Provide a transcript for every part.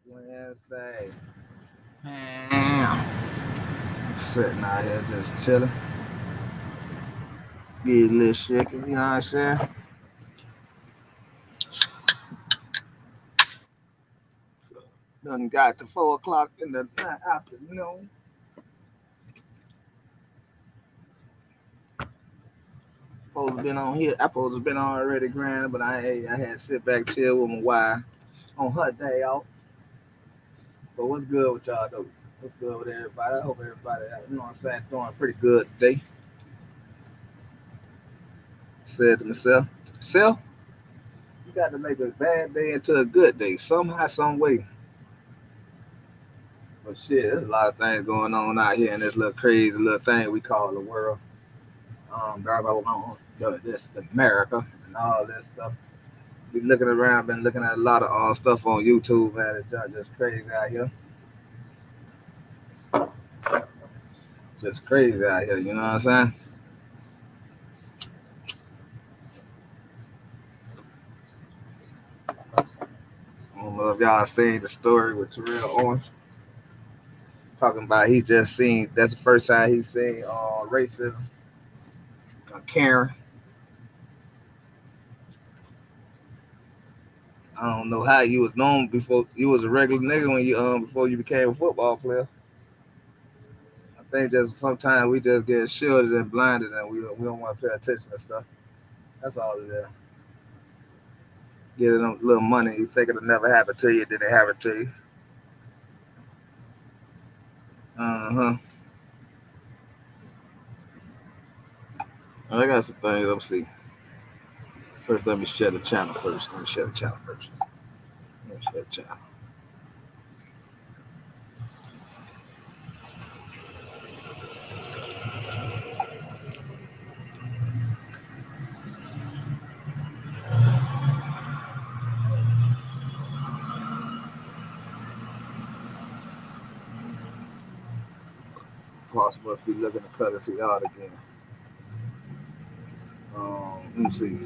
Wednesday. Sitting out here just chilling. Get a little shaky, you know what I'm saying? Done got to 4 o'clock in the afternoon. Supposed to been on here. I supposed to been on already, granted, but I had to sit back chill with my wife on her day off. But what's good with y'all though? What's good with everybody? I hope everybody, you know what I'm saying, doing pretty good today. Said to myself, self, you got to make a bad day into a good day somehow, some way. But shit, there's a lot of things going on out here in this little crazy little thing we call the world. This America and all that stuff. Be looking around, been looking at a lot of stuff on YouTube, man. It's just crazy out here. Just crazy out here, you know what I'm saying? I don't know if y'all seen the story with Terrell Owens talking about he just seen, that's the first time he seen racism. Karen, I don't know how you was known before you was a regular nigga when you before you became a football player. I think just sometimes we just get shielded and blinded and we don't want to pay attention to stuff. That's all it is. Get a little money, you think it'll never happen to you, then it happen to you. Uh-huh. I got some things. Let me see. First, let me share the channel first. Let me share the channel first. Let me share the channel. Boss must be looking to cut us out again. Let me see.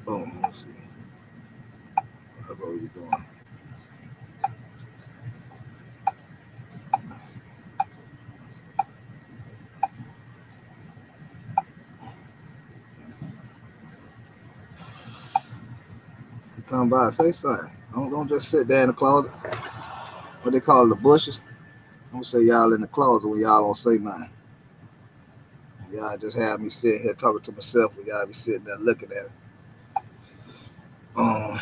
Let me see. How are you doing? You come by, say something. Don't just sit there in the closet. What they call it, the bushes. Don't say y'all in the closet when y'all don't say nothing. Y'all just have me sitting here talking to myself when y'all be sitting there looking at it. Um,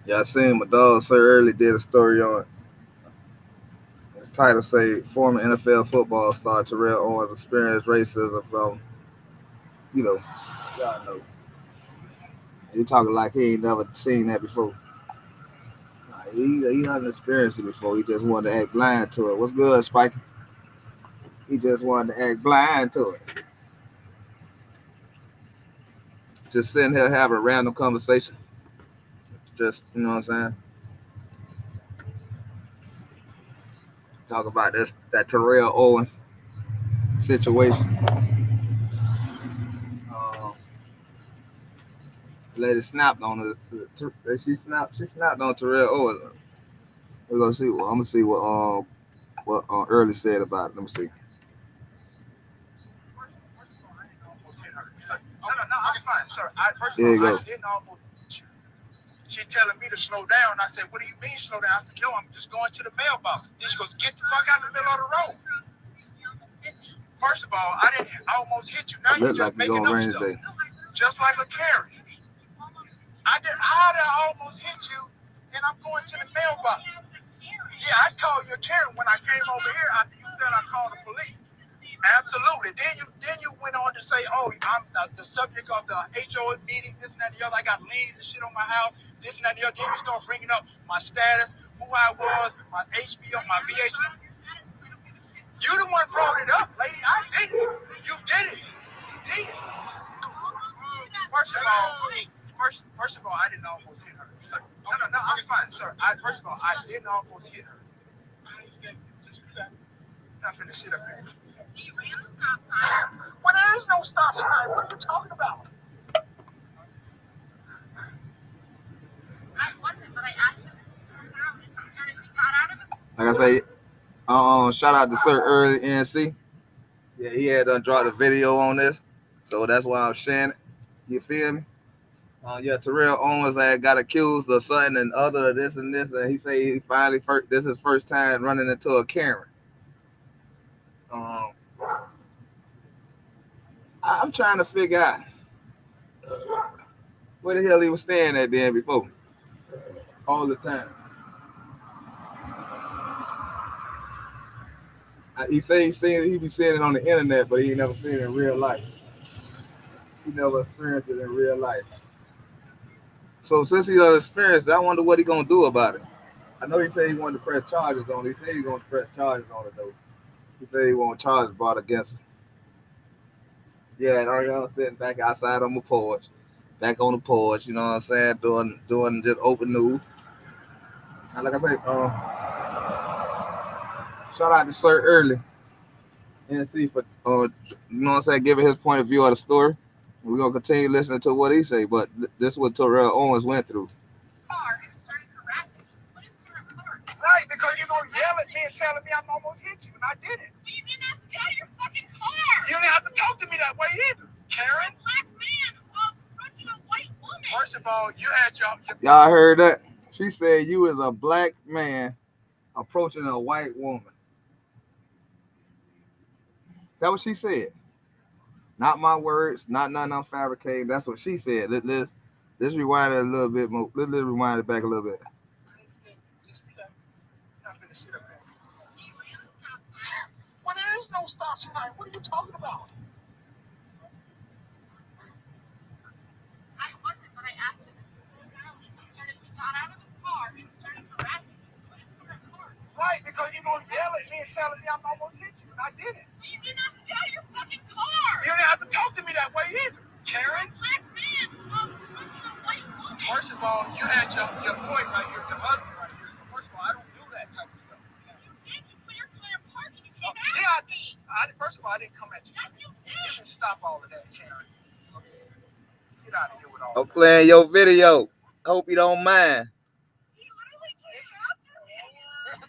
y'all seen my dog Sir Early did a story on it. His title say former NFL football star Terrell Owens experienced racism from, you know, y'all know. He talking like he ain't never seen that before. He hasn't experienced it before. He just wanted to act blind to it. What's good, Spike? He just wanted to act blind to it. Just sitting here having a random conversation. just, you know what I'm saying? Talk about that Terrell Owens situation. Um, lady snapped on her. She snapped on Terrell Owens. We're gonna see. Well, I'm gonna see what Early said about it. Let me see. Here you go. She telling me to slow down. I said, what do you mean slow down? I said, no, I'm just going to the mailbox. Then she goes, get the fuck out of the middle of the road. First of all, I almost hit you. Now you're just making up stuff. Today. Just like a Karen. How did I almost hit you and I'm going to the mailbox? Yeah, I called you a Karen when I came over here after you said I called the police. Absolutely. Then you went on to say, oh, I'm the subject of the HOA meeting, this and that and the other. I got liens and shit on my house, this and that and the other. Then you start bringing up my status, who I was, my HBO, my VH. You the one brought it up, lady. I did it. You did it. You did it. First of all, I didn't almost hit her. So, no, I'm fine, sir. First of all, I didn't almost hit her. I understand. Just relax. I'm not finna sit up here. Well, there is no stop sign. What are you talking about? I wasn't, but I asked him if he got out of it. Like I say, shout out to Sir Early NC. Yeah, he had done dropped a video on this, so that's why I'm sharing it. You feel me? Yeah, Terrell Owens had got accused of something and other this and this, and he say he finally this is his first time running into a Karen. Um, I'm trying to figure out where the hell he was staying at then before. All the time. He say he be seeing it on the internet, but he never seen it in real life. He never experienced it in real life. So since he done experienced it, I wonder what he gonna do about it. I know he said he wanted to press charges on it. He said he's gonna press charges on it though. He said he want charges brought against him. Yeah, and I'm sitting back outside on my porch, back on the porch, you know what I'm saying, doing just open news. And like I said, shout out to Sir Early and see for you know what I'm saying, giving his point of view of the story. We're gonna continue listening to what he say, but this is what Terrell Owens went through. Right, because you're gonna yell at me and telling me I'm almost hit you, and I did it. You didn't have to get out of your fucking car. You didn't have to talk to me that way either, Karen. A black man approaching a white woman. First of all, you had y'all heard that? She said you is a black man approaching a white woman. That what she said. Not my words, not nothing I'm fabricating. That's what she said. Let's rewind it a little bit more. Let's rewind it back a little bit. Well, there is no stop sign. What are you talking about? I wasn't, but I asked him. He got out of the car and started harassing me. Right, because you're going to yell at me and telling me I'm almost hit you, and I did it. You didn't have to get out of your fucking car. You didn't have to talk to me that way either, Karen. A black man approaching a white woman. First of all, you had your boy right here, your husband right here. So first of all, I don't do that type of stuff. You did. You put your car in park and you came at me. First of all, I didn't come at you. Yes, you did. You can stop all of that, Karen. Get out of here with all I'm playing your video. Hope you don't mind.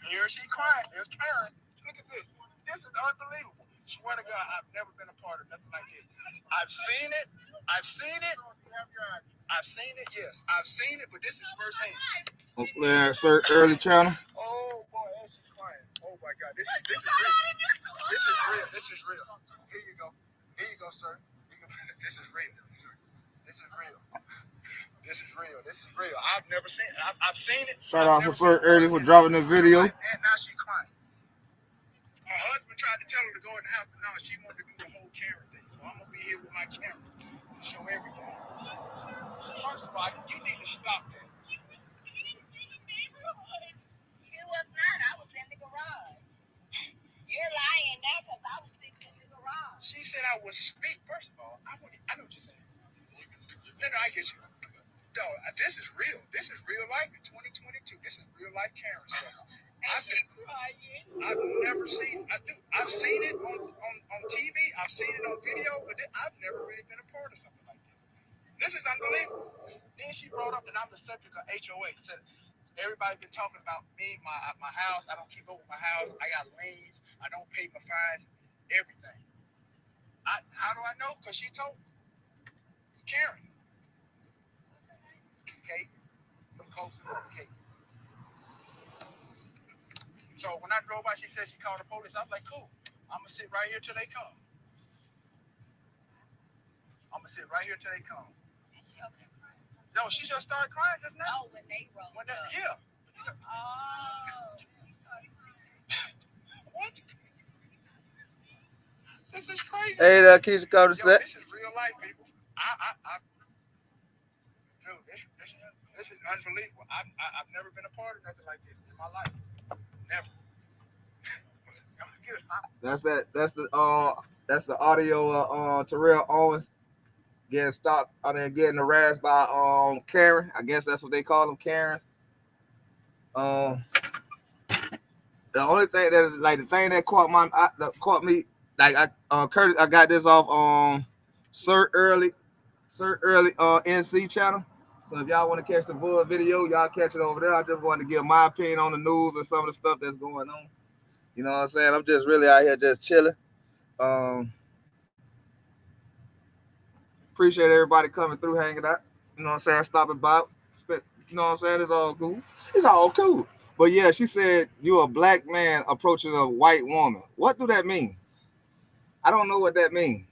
Here she crying. There's Karen. Look at this. This is unbelievable. Swear to God, I've never been a part of nothing like this. I've seen it. I've seen it. I've seen it. Yes, I've seen it, but this is firsthand. I'm playing Sir Early channel. Oh boy, she's crying. Oh my God, this is real. This is real. This is real. Here you go. Here you go, sir. This is real. This is real. This is real. This is real. I've never seen it. I've seen it. Shout out for Sir Early for dropping the video. And now she's crying. Her husband tried to tell her to go in the house, but no, she wanted to do the whole camera thing. So I'm going to be here with my camera to show everything. First of all, you need to stop that. You was in the neighborhood. You was not. I was in the garage. You're lying now because I was sitting in the garage. She said I would speak. First of all, I know what you're saying. No, I get you. No, this is real. This is real life in 2022. This is real life Karen stuff. I've never seen. I've seen it on TV. I've seen it on video, but I've never really been a part of something like this. This is unbelievable. Then she brought up, and I'm the subject of HOA. Said everybody's been talking about me, my house. I don't keep up with my house. I got liens. I don't pay my fines. Everything. How do I know? Because she told me. Karen. Kate. From Colson, Kate. So when I drove by, she said she called the police. I was like, cool. I'm gonna sit right here till they come. I'm gonna sit right here till they come. And she over there crying? No, she just started crying just now. Oh, when they rolled up. Yeah. Oh. What? This is crazy. Hey, that Keisha called the set. This is real life, people. Dude, this is unbelievable. I've never been a part of nothing like this in my life. Never. That's the audio of Terrell Owens getting harassed by Karen. I guess that's what they call them, Karens. The only thing that like the thing that caught me like Curtis, I got this off Sir Early NC channel. So if y'all want to catch the full video, y'all catch it over there. I just wanted to give my opinion on the news and some of the stuff that's going on. You know what I'm saying? I'm just really out here just chilling. Appreciate everybody coming through, hanging out. You know what I'm saying? Stopping by. You know what I'm saying? It's all cool. It's all cool. But yeah, she said you're a black man approaching a white woman. What do that mean? I don't know what that means.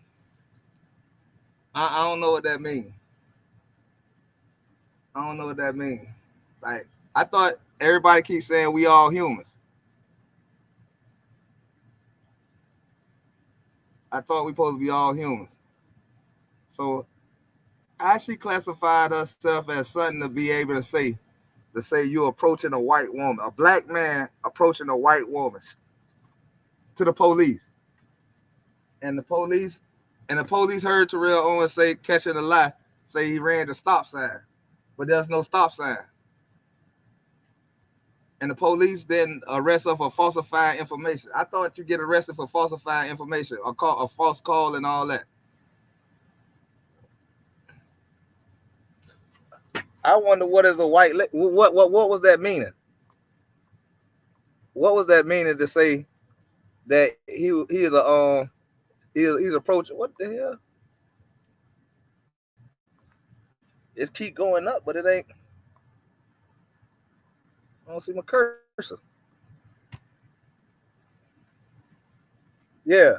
I don't know what that means. I don't know what that means. Like, I thought everybody keeps saying we all humans. I thought we supposed to be all humans. So how she classified herself as something to be able to say you approaching a white woman, a black man approaching a white woman to the police. And the police heard Terrell Owens say, catching a lie, say he ran the stop sign. But there's no stop sign. And the police didn't arrest her for falsifying information. I thought you get arrested for falsifying information, a false call and all that. I wonder what is a white what was that meaning? What was that meaning to say that he's approaching? What the hell? It's keep going up, but it ain't. I don't see my cursor. Yeah,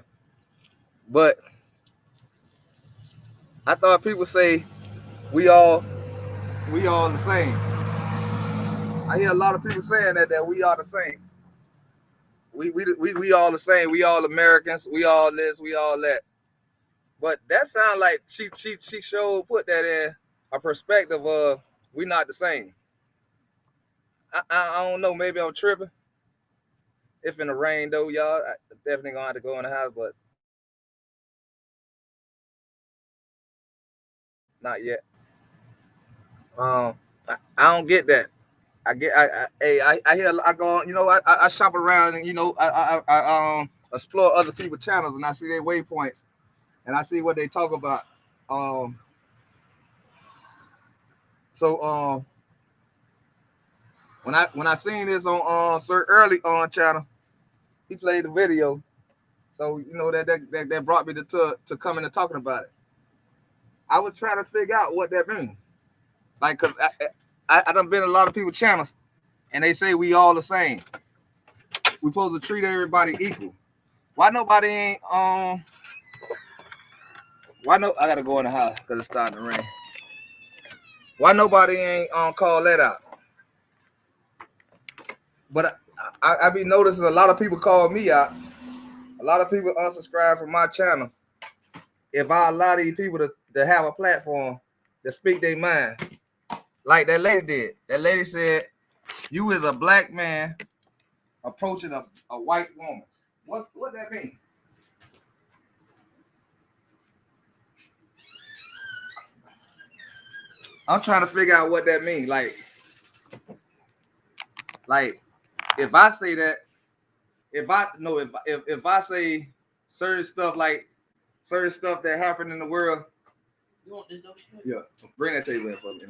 but I thought people say we all the same. I hear a lot of people saying that we are the same. We all the same. We all Americans. We all this. We all that. But that sounds like she sure put that in a perspective of we not the same. I don't know. Maybe I'm tripping. If in the rain though, y'all, I definitely gonna have to go in the house, but not yet. I don't get that. I hear I go, you know, I shop around and you know I explore other people's channels and I see their waypoints and I see what they talk about. So when I seen this on Sir Early on channel, he played the video. So you know that brought me to coming and talking about it. I was trying to figure out what that means. Like, cause I done been in a lot of people's channels and they say we all the same. We supposed to treat everybody equal. Why nobody ain't why no I gotta go in the house because it's starting to rain. Why nobody ain't call that out? But I be noticing a lot of people call me out. A lot of people unsubscribe from my channel. If I allow these people to have a platform to speak their mind, like that lady did. That lady said, "You is a black man approaching a white woman." What that mean? I'm trying to figure out what that means. Like if I say that, if I say certain stuff that happened in the world. You want this dope shit? Yeah, bring that table in for me.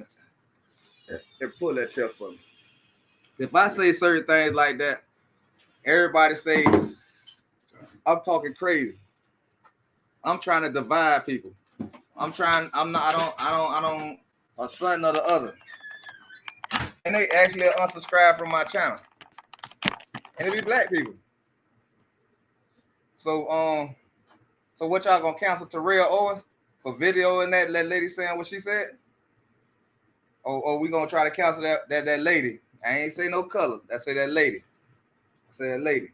Yeah, pull that chair for me. If I say certain things like that, everybody say I'm talking crazy. I'm trying to divide people. I'm not. I don't. A son or the other. And they actually unsubscribe from my channel. And it be black people. So so what y'all gonna cancel Terrell Owens for videoing that lady saying what she said? Or we gonna try to cancel that lady? I ain't say no color. I say that lady. I say that lady.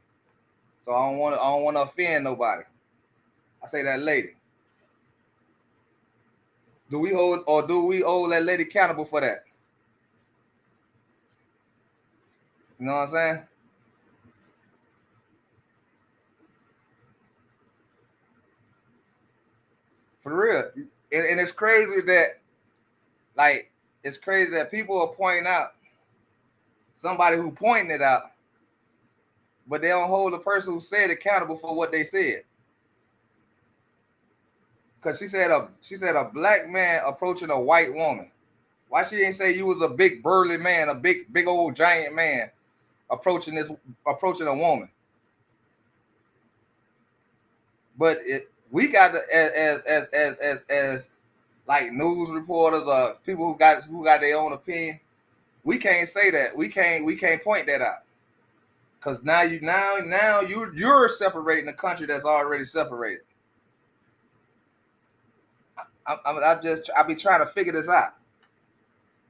So I don't want to offend nobody. I say that lady. Do we hold that lady accountable for that? You know what I'm saying? For real. And it's crazy that people are pointing out somebody who pointing it out, but they don't hold the person who said accountable for what they said. Cause she said a black man approaching a white woman. Why she ain't say you was a big burly man, a big old giant man approaching a woman? But we got to, as like news reporters or people who got their own opinion, we can't say that. We can't point that out. Cause now you're separating the country that's already separated. I be trying to figure this out.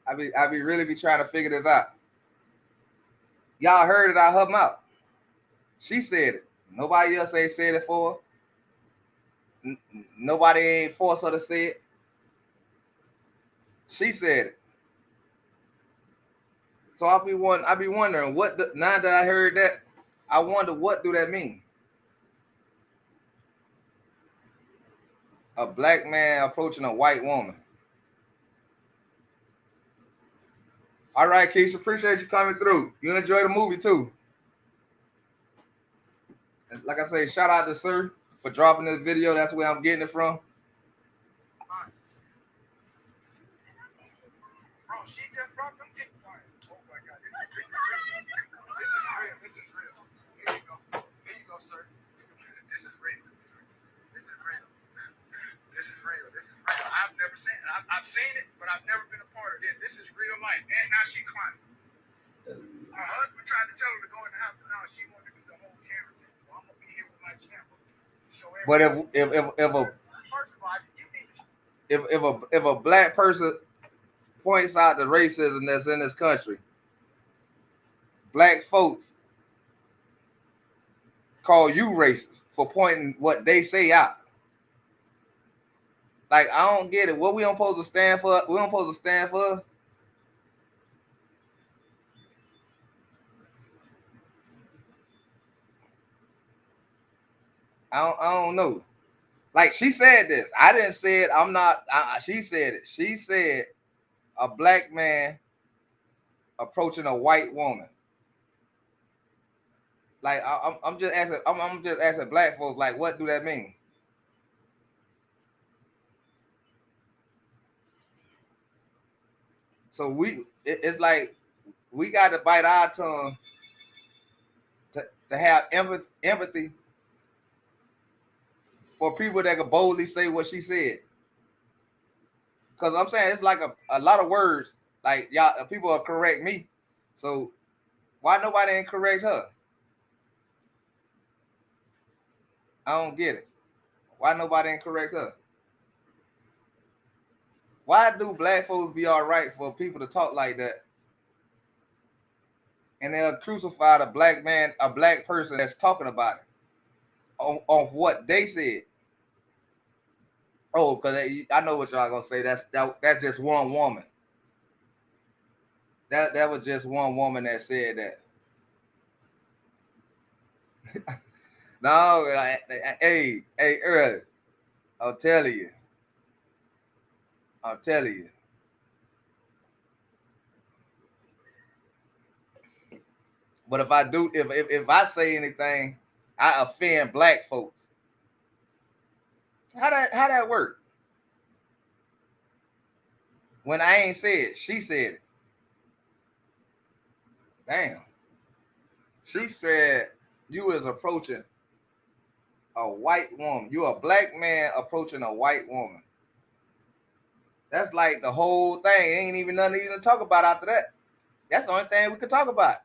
I be really trying to figure this out. Y'all heard it out her mouth. She said it. Nobody else ain't said it for her. Nobody ain't forced her to say it. She said it. So I be wondering now that I heard that, I wonder what do that mean? A black man approaching a white woman. All right, Keisha, appreciate you coming through. You enjoy the movie too. And like I say, shout out to Sir for dropping this video. That's where I'm getting it from. Bro, she just brought them tickets. Oh my God, this is real. This is real. Here you go. Here you go, sir. This is real. This is real. This is real. This is real. I've never seen it. I've seen it, but I've never been a part of it. This is real life. And now she crying. Her husband tried to tell her to go in the house, but now she wanted to do the whole camera thing. So I'm gonna be here with my camera. But if a black person points out the racism that's in this country, black folks call you racist for pointing what they say out. Like, I don't get it. What we don't supposed to stand for? We don't supposed to stand for? I don't know. Like, she said this. I didn't say it. I'm not. She said it. She said a black man approaching a white woman. Like, I'm just asking. I'm just asking black folks. Like, what do that mean? So it's like we got to bite our tongue to have empathy for people that can boldly say what she said. Because I'm saying it's like a lot of words. Like, y'all, people will correct me. So why nobody ain't correct her? I don't get it. Why nobody ain't correct her? Why do black folks be all right for people to talk like that? And they'll crucify a black person that's talking about it on what they said. Oh, because I know what y'all gonna say. That's just one woman. That was just one woman that said that. No, hey, Earl, I'm telling you. But if I do, if I say anything, I offend black folks. How that work? When I ain't said, she said it. Damn. She said you is approaching a white woman. You a black man approaching a white woman. That's like the whole thing. Ain't even nothing to talk about after that. That's the only thing we could talk about.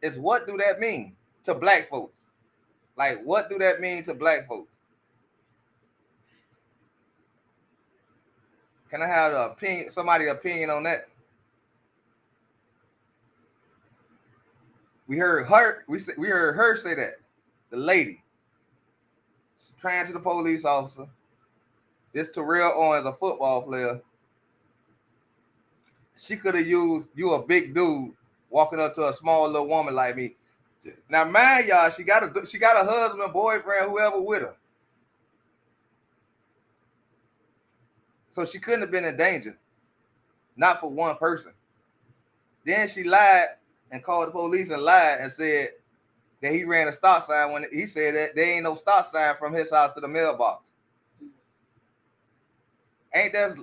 Is what do that mean to black folks? Like, what do that mean to black folks? Can I have an opinion, somebody's opinion on that? We heard her. We heard her say that. The lady crying to the police officer. This Terrell Owens, a football player. She could have used you a big dude walking up to a small little woman like me. Now, mind y'all, she got a husband, boyfriend, whoever with her. So she couldn't have been in danger. Not for one person. Then she lied and called the police and lied and said that he ran a stop sign when he said that there ain't no stop sign from his house to the mailbox. Ain't that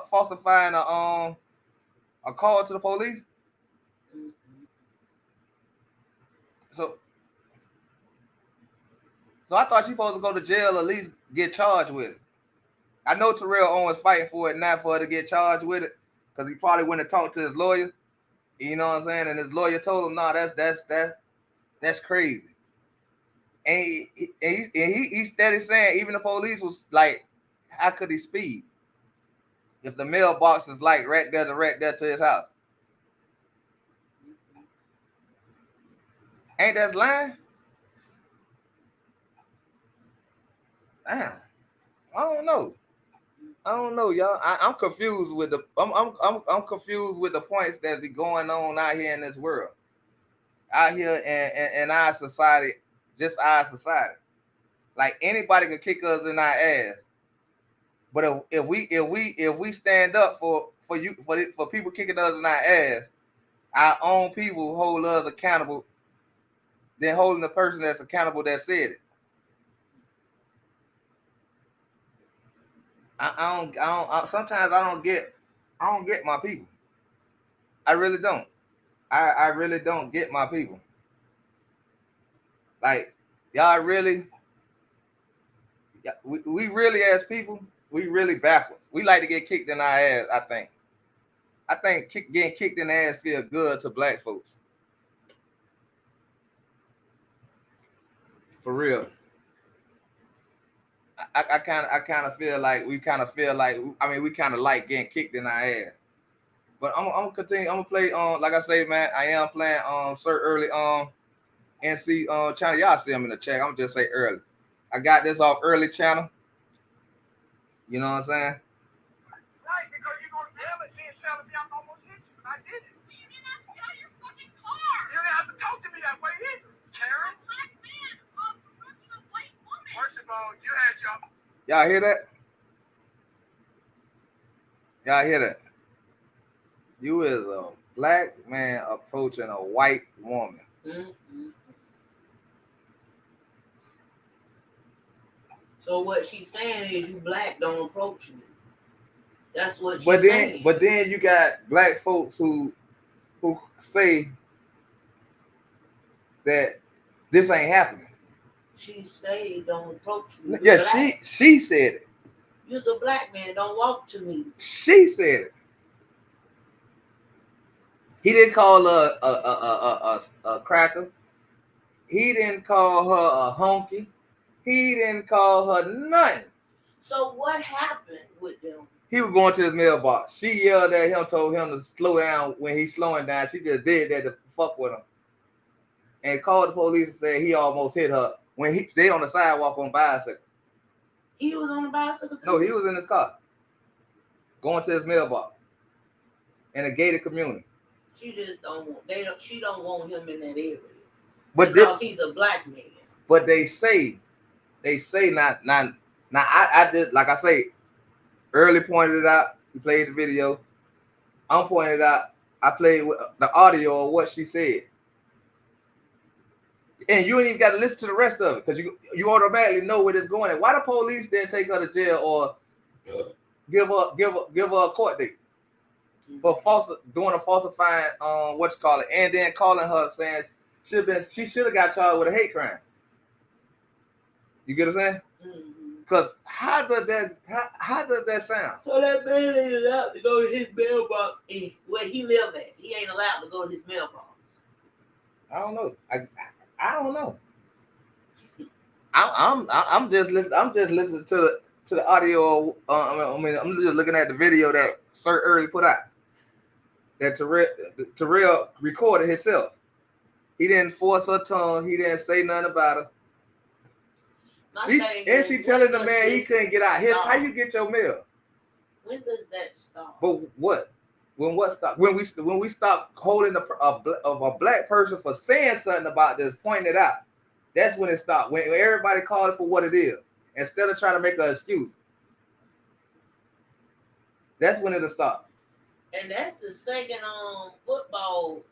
falsifying a call to the police? So I thought she supposed to go to jail or at least get charged with it. I know Terrell Owens fighting for it now for her to get charged with it because he probably went and talked to his lawyer. You know what I'm saying? And his lawyer told him, "No, that's crazy." And he steady saying even the police was like, "How could he speed if the mailbox is like right there to his house?" Ain't that lying? Damn, I don't know, y'all. I'm confused with I'm confused with the points that be going on out here in this world, out here in our society, just our society. Like anybody can kick us in our ass, but if we stand up for people kicking us in our ass, our own people hold us accountable, than holding the person that's accountable that said it. Sometimes I don't get my people. I really don't. I really don't get my people. Like y'all really, we really as people, we really backwards. We like to get kicked in our ass. I think getting kicked in the ass feel good to black folks. For real. I kind of feel like we kind of like getting kicked in our ass. But I'm gonna continue. I'm gonna play like I say, man. I am playing Sir Early NC channel. Y'all see him in the chat. I'm just say early. I got this off early channel. You know what I'm saying? Right, because you're gonna yell at me and tell me I'm almost hit you. I did it. You didn't have to get out of your fucking car. You didn't have to talk to me that way either, Karen. Black man approaching a white woman. First of all, you had your. Y'all hear that? Y'all hear that? You is a black man approaching a white woman. Mm-hmm. So what she's saying is, you black don't approach me. That's what she's saying. But then you got black folks who say that this ain't happening. She say don't approach me. Yeah, she said it. You're a black man, don't walk to me. She said it. He didn't call her a cracker. He didn't call her a honky. He didn't call her nothing. So what happened with them? He was going to his mailbox. She yelled at him, told him to slow down when he's slowing down. She just did that to fuck with him. And called the police and said he almost hit her when they on the sidewalk on bicycles. He was on the bicycle too? No, he was in his car. Going to his mailbox. In a gated community. She just she don't want him in that area. But because he's a black man. But they say not I just like I say, early pointed it out. He played the video. I'm pointing it out. I played with the audio of what she said. and you ain't even got to listen to the rest of it because you automatically know where it's going. And why the police didn't take her to jail or give her a court date for doing a falsifying and then calling her saying she should have got charged with a hate crime. You get what I'm saying? Because how does that sound? So that man ain't allowed to go to his mailbox where he live at. He ain't allowed to go to his mailbox. I don't know. I don't know. I'm just listening to the audio. I'm just looking at the video that Sir Early put out. That Terrell recorded himself. He didn't force her tongue. He didn't say nothing about her. She telling the man he couldn't get out. How you get your mail? When does that stop? But what? When what stop? When we stop holding a black person for saying something about this, pointing it out. That's when it stopped. When everybody calls it for what it is, instead of trying to make an excuse. That's when it'll stop. And that's the second football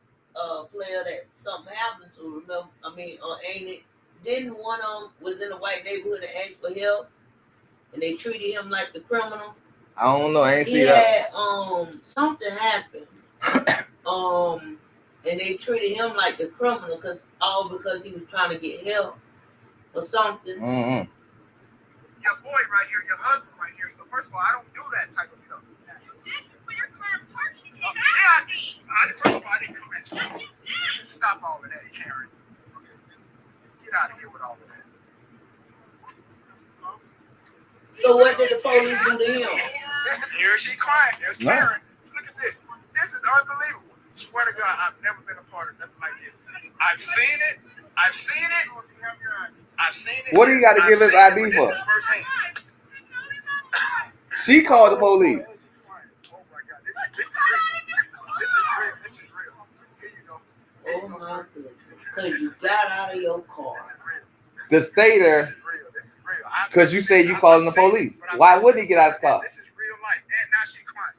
player that something happened to. Remember? I mean, ain't it? Didn't one of them was in a white neighborhood and asked for help, and they treated him like the criminal? I don't know. I ain't see that. Something happened. And they treated him like the criminal because he was trying to get help or something. Mm-hmm. Your boy right here, your husband right here. So first of all, I don't do that type of stuff. First of all, I didn't come at you. Stop all of that, Karen. Get out of here with all of that. So what did the police do to him? Here she crying. There's Karen. Look at this. This is unbelievable. Swear to God, I've never been a part of nothing like this. I've seen it. What do you got to give his ID for? She called the police. Oh my God, this is real. Here you go. Oh my goodness. Because you got out of your car. To stay there. This is real. Because you say you calling the police. Why wouldn't he get out of his car? This is real life. And now she crying.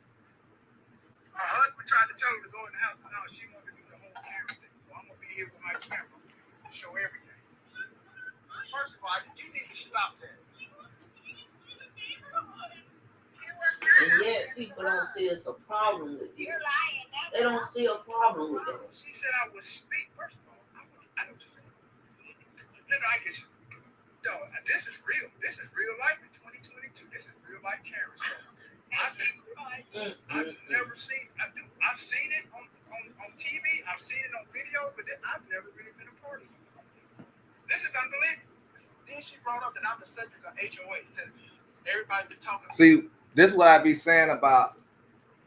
Her husband tried to tell her to go in the house. No, she wanted to do the whole camera thing. So I'm going to be here with my camera to show everything. First of all, you need to stop that. And yet people don't see it's a problem with it. They don't see a problem with that. She said I would speak. First of all, I don't just say. I get you. No, this is real. This is real life in 2022. This is real life Karen. I've never seen. I've seen it on TV. I've seen it on video, but I've never really been a part of something like this. This is unbelievable. Then she brought up that I'm the subject of HOA. Said everybody's been talking. See, this is what I be saying about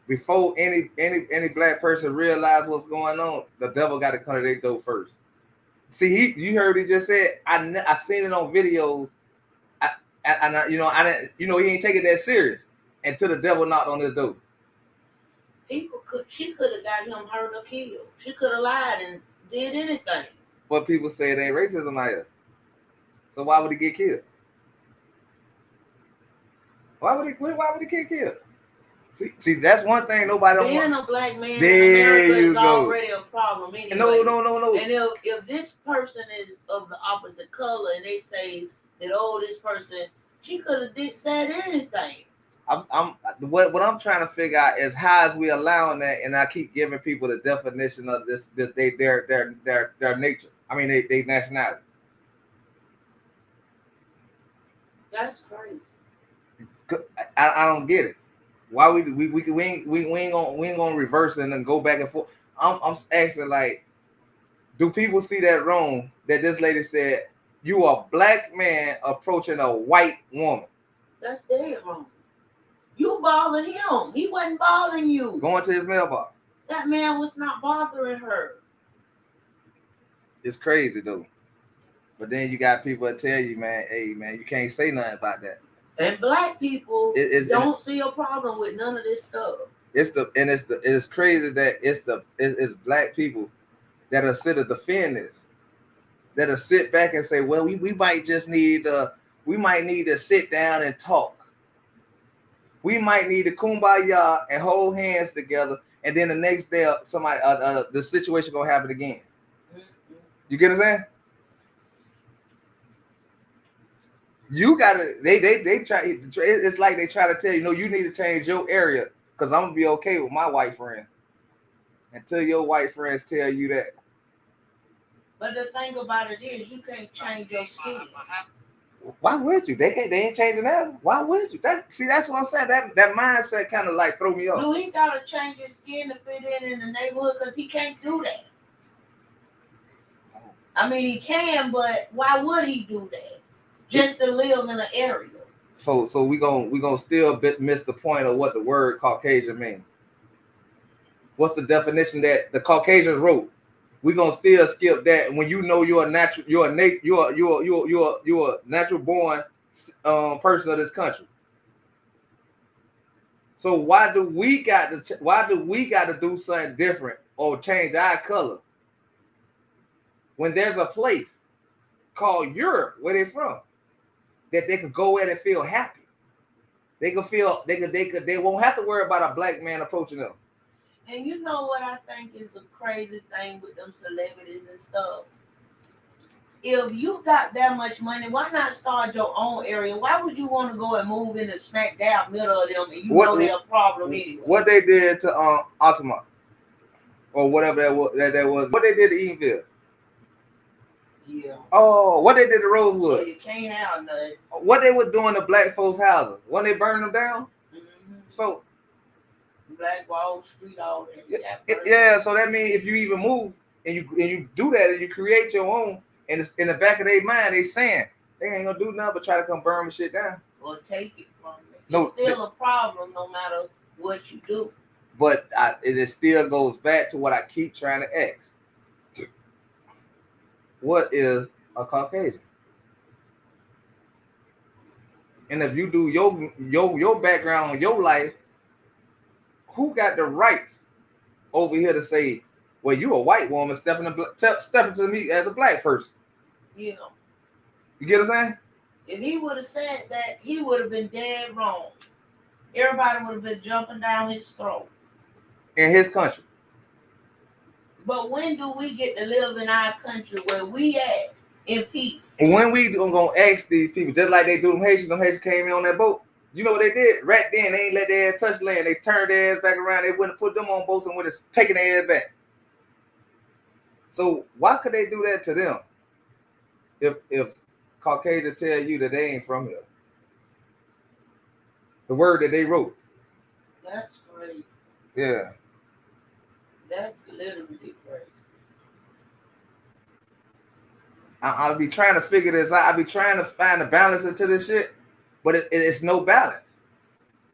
before any black person realize what's going on. The devil got to come to their door first. See, you heard he just said. I seen it on videos. He ain't taking that serious until the devil knocked on his door. She could have got him hurt or killed. She could have lied and did anything. But people say it ain't racism out here. So why would he get killed? Why would he get killed? See, that's one thing nobody don't want. Being a black man in America is already a problem anyway. No. And if this person is of the opposite color and they say that, this person, she could have said anything. What I'm trying to figure out is how is we allowing that, and I keep giving people the definition of this their nature. I mean, they nationality. That's crazy. I don't get it. Why we ain't gonna reverse it and then go back and forth. I'm asking, like, do people see that wrong? That this lady said you a black man approaching a white woman. That's dead wrong. You bothered him. He wasn't bothering you. Going to his mailbox. That man was not bothering her. It's crazy though. But then you got people that tell you, man, hey man, you can't say nothing about that. And black people don't see a problem with none of this stuff. It's crazy that it's black people that are sit to defend this, that'll sit back and say, well, we might need to sit down and talk. We might need to kumbaya and hold hands together, and then the next day the situation gonna happen again. You get what I'm saying? You gotta. They try. It's like they try to tell you, no, you need to change your area because I'm gonna be okay with my white friend. Until your white friends tell you that. But the thing about it is, you can't change your skin. Why would you? They ain't changing that. Why would you? That's what I'm saying. That mindset kind of like throw me off. Do he gotta change his skin to fit in the neighborhood? Because he can't do that. I mean, he can, but why would he do that? Just to live in an area. So we gonna still miss the point of what the word Caucasian means. What's the definition that the Caucasians wrote? We're gonna still skip that. When you know you're a natural born person of this country. So why do we got to do something different or change our color when there's a place called Europe where they're from that they could go in and feel happy? They could feel they won't have to worry about a black man approaching them. And you know what I think is a crazy thing with them celebrities and stuff? If you got that much money, why not start your own area? Why would you want to go and move in the smack dab middle of them and know they're a problem anyway? What they did to Altamont or whatever that was. What they did to Eatonville. Yeah. Oh, what they did to Rosewood. So you can't have nothing. What they were doing to black folks' houses when they burned them down. Mm-hmm. So Black Wall Street, all that. Yeah, so that means if you even move and you do that and you create your own, and it's in the back of their mind, they saying they ain't gonna do nothing but try to come burn the shit down. Or take it from them. It's still a problem no matter what you do. But it still goes back to what I keep trying to ask. What is a Caucasian? And if you do your background, your life, who got the rights over here to say, well, you a white woman stepping to me as a black person? Yeah. You get what I'm saying? If he would have said that, he would have been dead wrong. Everybody would have been jumping down his throat. In his country. But when do we get to live in our country where we at in peace? And when we gonna ask these people, just like they do them Haitians came in on that boat. You know what they did? Right then, they ain't let their ass touch land. They turned their ass back around. They wouldn't put them on boats and would have taken their ass back. So why could they do that to them? If Caucasian tell you that they ain't from here. The word that they wrote. That's crazy. Yeah. That's literally crazy. I'll be trying to figure this out. I'll be trying to find a balance into this shit, but it's no balance.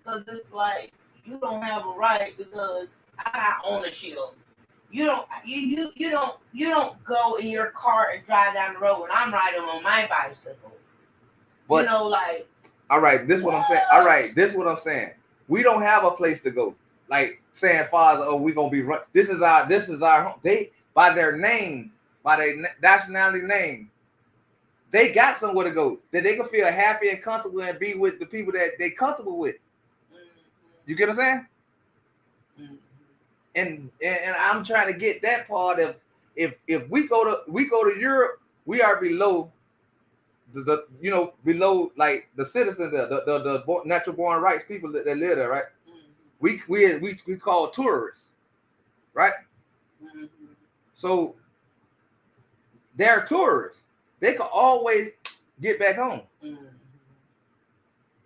Because it's like you don't have a right because I got ownership. You don't go in your car and drive down the road when I'm riding on my bicycle. But, all right, this is what I'm saying. All right, this is what I'm saying. We don't have a place to go. Like saying, "Father, oh, we're gonna be run." This is our home. They by their name, by their nationality name, they got somewhere to go that they can feel happy and comfortable and be with the people that they comfortable with. You get what I'm saying? Mm-hmm. And I'm trying to get that part of if we go to Europe, we are below the below like the citizens there, the natural born rights people that live there, right? Mm-hmm. We call tourists, right? Mm-hmm. So they're tourists. They can always get back home. Mm-hmm.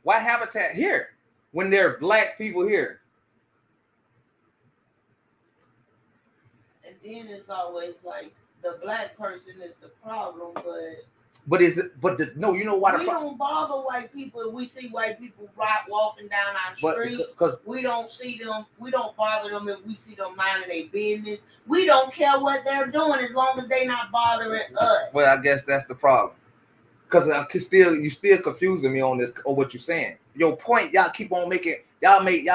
Why habitat here when there are black people here? And then it's always like the black person is the problem, no, you know why? We don't bother white people if we see white people walking down our street. We don't see them. We don't bother them if we see them minding their business. We don't care what they're doing as long as they're not bothering us. Well, I guess that's the problem. Because you still confusing me on this or what you're saying. Your point, y'all keep on making. Y'all make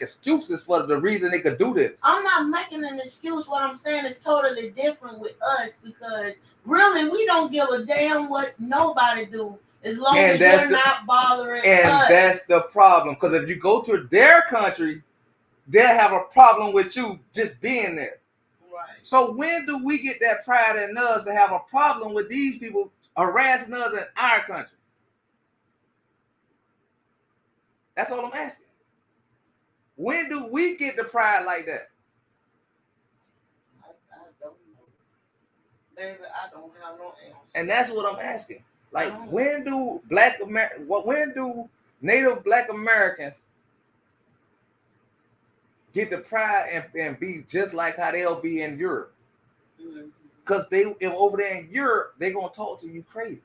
excuses for the reason they could do this. I'm not making an excuse. What I'm saying is totally different with us because really we don't give a damn what nobody do as long as you're not bothering us. And that's the problem. Because if you go to their country, they'll have a problem with you just being there. Right. So when do we get that pride in us to have a problem with these people harassing us in our country? That's all I'm asking. When do we get the pride like that? I don't know. Baby, I don't have no answer. And that's what I'm asking. Like, when do when do Native Black Americans get the pride and be just like how they'll be in Europe? Because if over there in Europe, they're gonna talk to you crazy.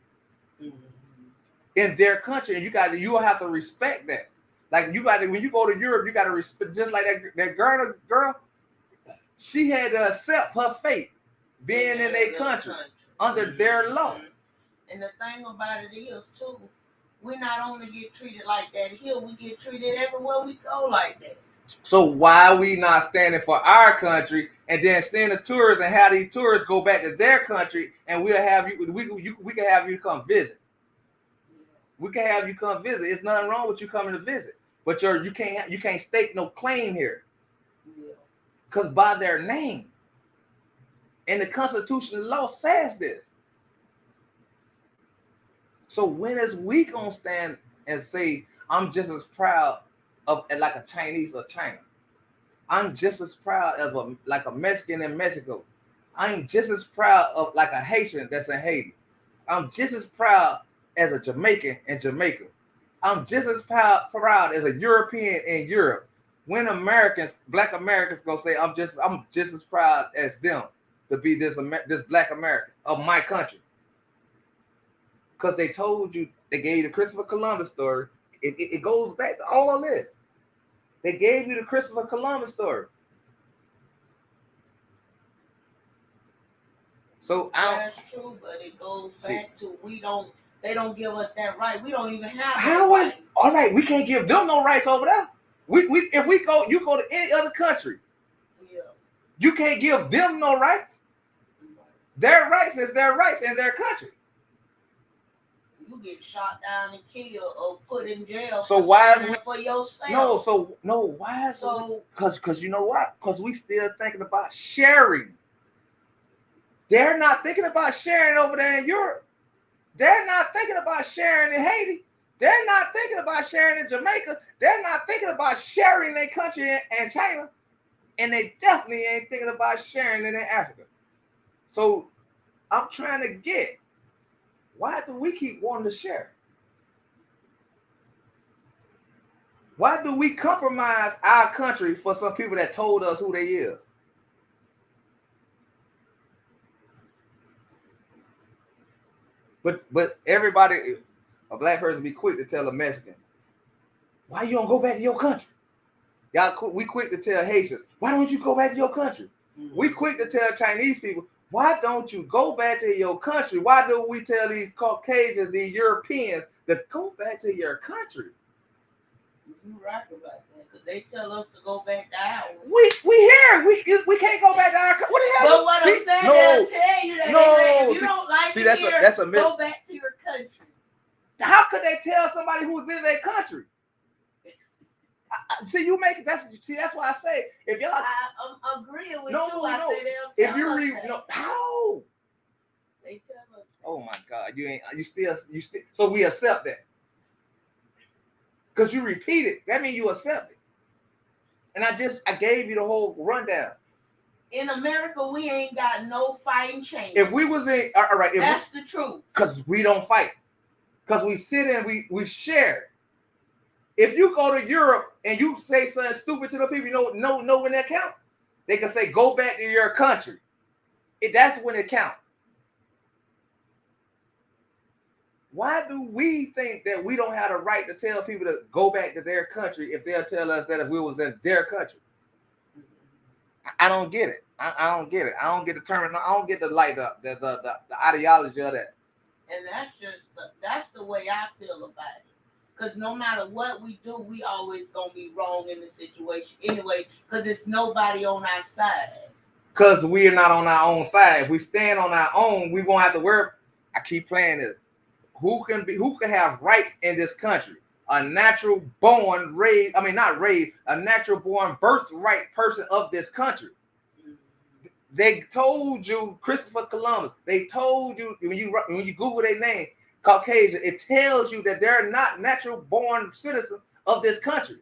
In their country, and you will have to respect that. Like, you got to, when you go to Europe, you got to respect, just like that girl, she had to accept her fate being in their country under their law. And the thing about it is too, we not only get treated like that here, we get treated everywhere we go like that. So why are we not standing for our country and then send the tourists and have these tourists go back to their country, and we'll have you, we can have you come visit. We can have you come visit. It's nothing wrong with you coming to visit, but you can't stake no claim here, because by their name, and the Constitution, the law says this. So when is we gonna stand and say, I'm just as proud of like a Chinese or China? I'm just as proud of a Mexican in Mexico. I'm just as proud of like a Haitian that's in Haiti. I'm just as proud as a Jamaican in Jamaica. I'm just as proud as a European in Europe. When Black Americans gonna say, I'm just as proud as them to be this Black American of my country. Because they told you, they gave you the Christopher Columbus story. It goes back to all of this. They gave you the Christopher Columbus story. So that's true, but it goes back to they don't give us that right. We don't even have that right. All right, we can't give them no rights over there. If you go to any other country, you can't give them no rights. Their rights is their rights in their country. You get shot down and killed or put in jail. So why is for yourself? Why is because you know what? Because we still thinking about sharing. They're not thinking about sharing over there in Europe. They're not thinking about sharing in Haiti. They're not thinking about sharing in Jamaica. They're not thinking about sharing their country in China. And they definitely ain't thinking about sharing it in Africa. So I'm trying to get, why do we keep wanting to share? Why do we compromise our country for some people that told us who they is? But everybody, a black person, be quick to tell a Mexican, why you don't go back to your country? We quick to tell Haitians, why don't you go back to your country? Mm-hmm. We quick to tell Chinese people, why don't you go back to your country? Why do we tell these Caucasians, these Europeans, to go back to your country? You right about that, because they tell us to go back to ours. We here. We can't go back to our country. What the hell? But what I'm saying, they'll tell you that if you don't like it here, that's a myth. Go back to your country. How could they tell somebody who's in their country? See, you make it. That's why I say, if y'all, I'm agreeing with you. I say they'll tell if you us read, that. how? They tell us that. Oh my God, you still. So we accept that. Because you repeat it, that means you accept it. And I gave you the whole rundown. In America, we ain't got no fighting chance. If we was in, all right, that's the truth. Because we don't fight. Because we sit and we share. If you go to Europe and you say something stupid to the people, you know when that count, they can say, go back to your country. That's when it counts. Why do we think that we don't have the right to tell people to go back to their country if they'll tell us that if we was in their country? I don't get it. I don't get it. I don't get the term. I don't get the ideology of that. And that's the way I feel about it. Because no matter what we do, we always gonna be wrong in the situation anyway. Because it's nobody on our side. Because we are not on our own side. If we stand on our own, we won't have to worry. I keep playing this. Who can have rights in this country? A natural born, a natural born birthright person of this country. They told you Christopher Columbus. They told you when you Google their name, Caucasian, it tells you that they're not natural born citizens of this country.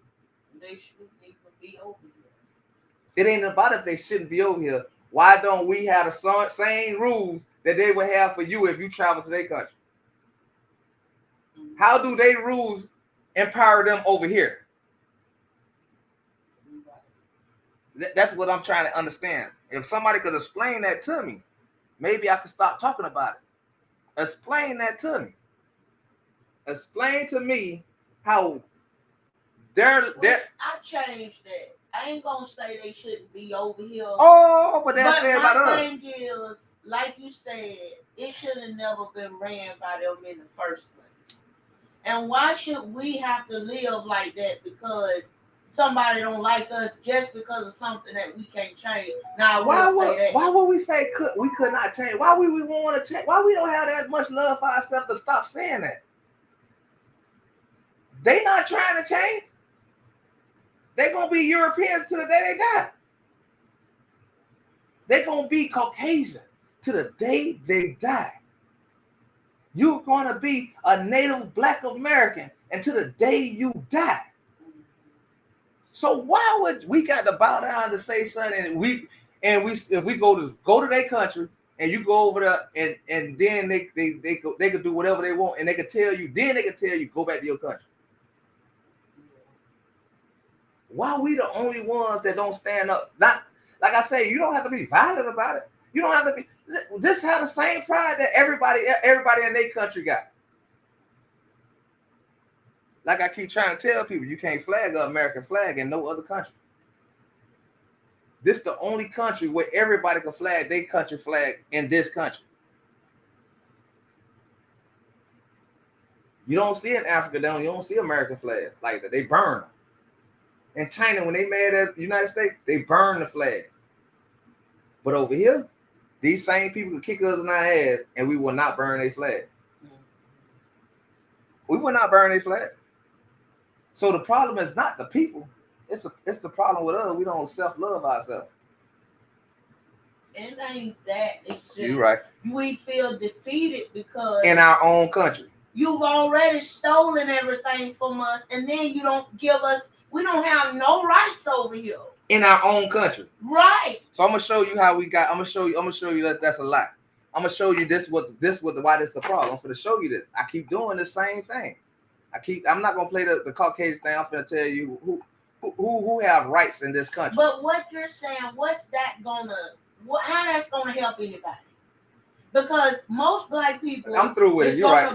They shouldn't even be over here. It ain't about if they shouldn't be over here. Why don't we have the same rules that they would have for you if you travel to their country? How do they rules empower them over here? That's what I'm trying to understand. If somebody could explain that to me, maybe I could stop talking about it. Explain that to me. Explain to me how they're. I changed that. I ain't gonna say they shouldn't be over here. Oh, but that's fair about us. But my thing is, like you said, it should have never been ran by them in the first place. And why should we have to live like that because somebody don't like us just because of something that we can't change? Now, why would we say we could not change? Why would we want to change? Why we don't have that much love for ourselves to stop saying that? They not trying to change. They're going to be Europeans to the day they die. They're going to be Caucasian to the day they die. You're going to be a native Black American until the day you die. So why would we got to bow down to say something? And if we go to their country and you go over there and then they could do whatever they want and they could tell you go back to your country. Why we the only ones that don't stand up? Not like I say, you don't have to be violent about it. You don't have to be. Just have the same pride that everybody in their country got. Like I keep trying to tell people, you can't flag an American flag in no other country. This is the only country where everybody can flag their country flag in this country. You don't see in Africa, you don't see American flags like that. They burn them. In China, when they made the United States, they burn the flag. But over here, these same people could kick us in our ass and we will not burn their flag. We will not burn their flag. So the problem is not the people. It's the problem with us. We don't self-love ourselves. It ain't that. It's just you're right. We feel defeated because in our own country. You've already stolen everything from us, and then you don't give us. We don't have no rights over here. In our own country. Right. So I'm gonna show you how we got. I'm gonna show you that that's a lie. I'm gonna show you why this is a problem. I'm gonna show you this. I keep doing the same thing. I'm not gonna play the Caucasian thing. I'm gonna tell you who have rights in this country. But what you're saying, how that's gonna help anybody? Because most black people, I'm through with it. You're right.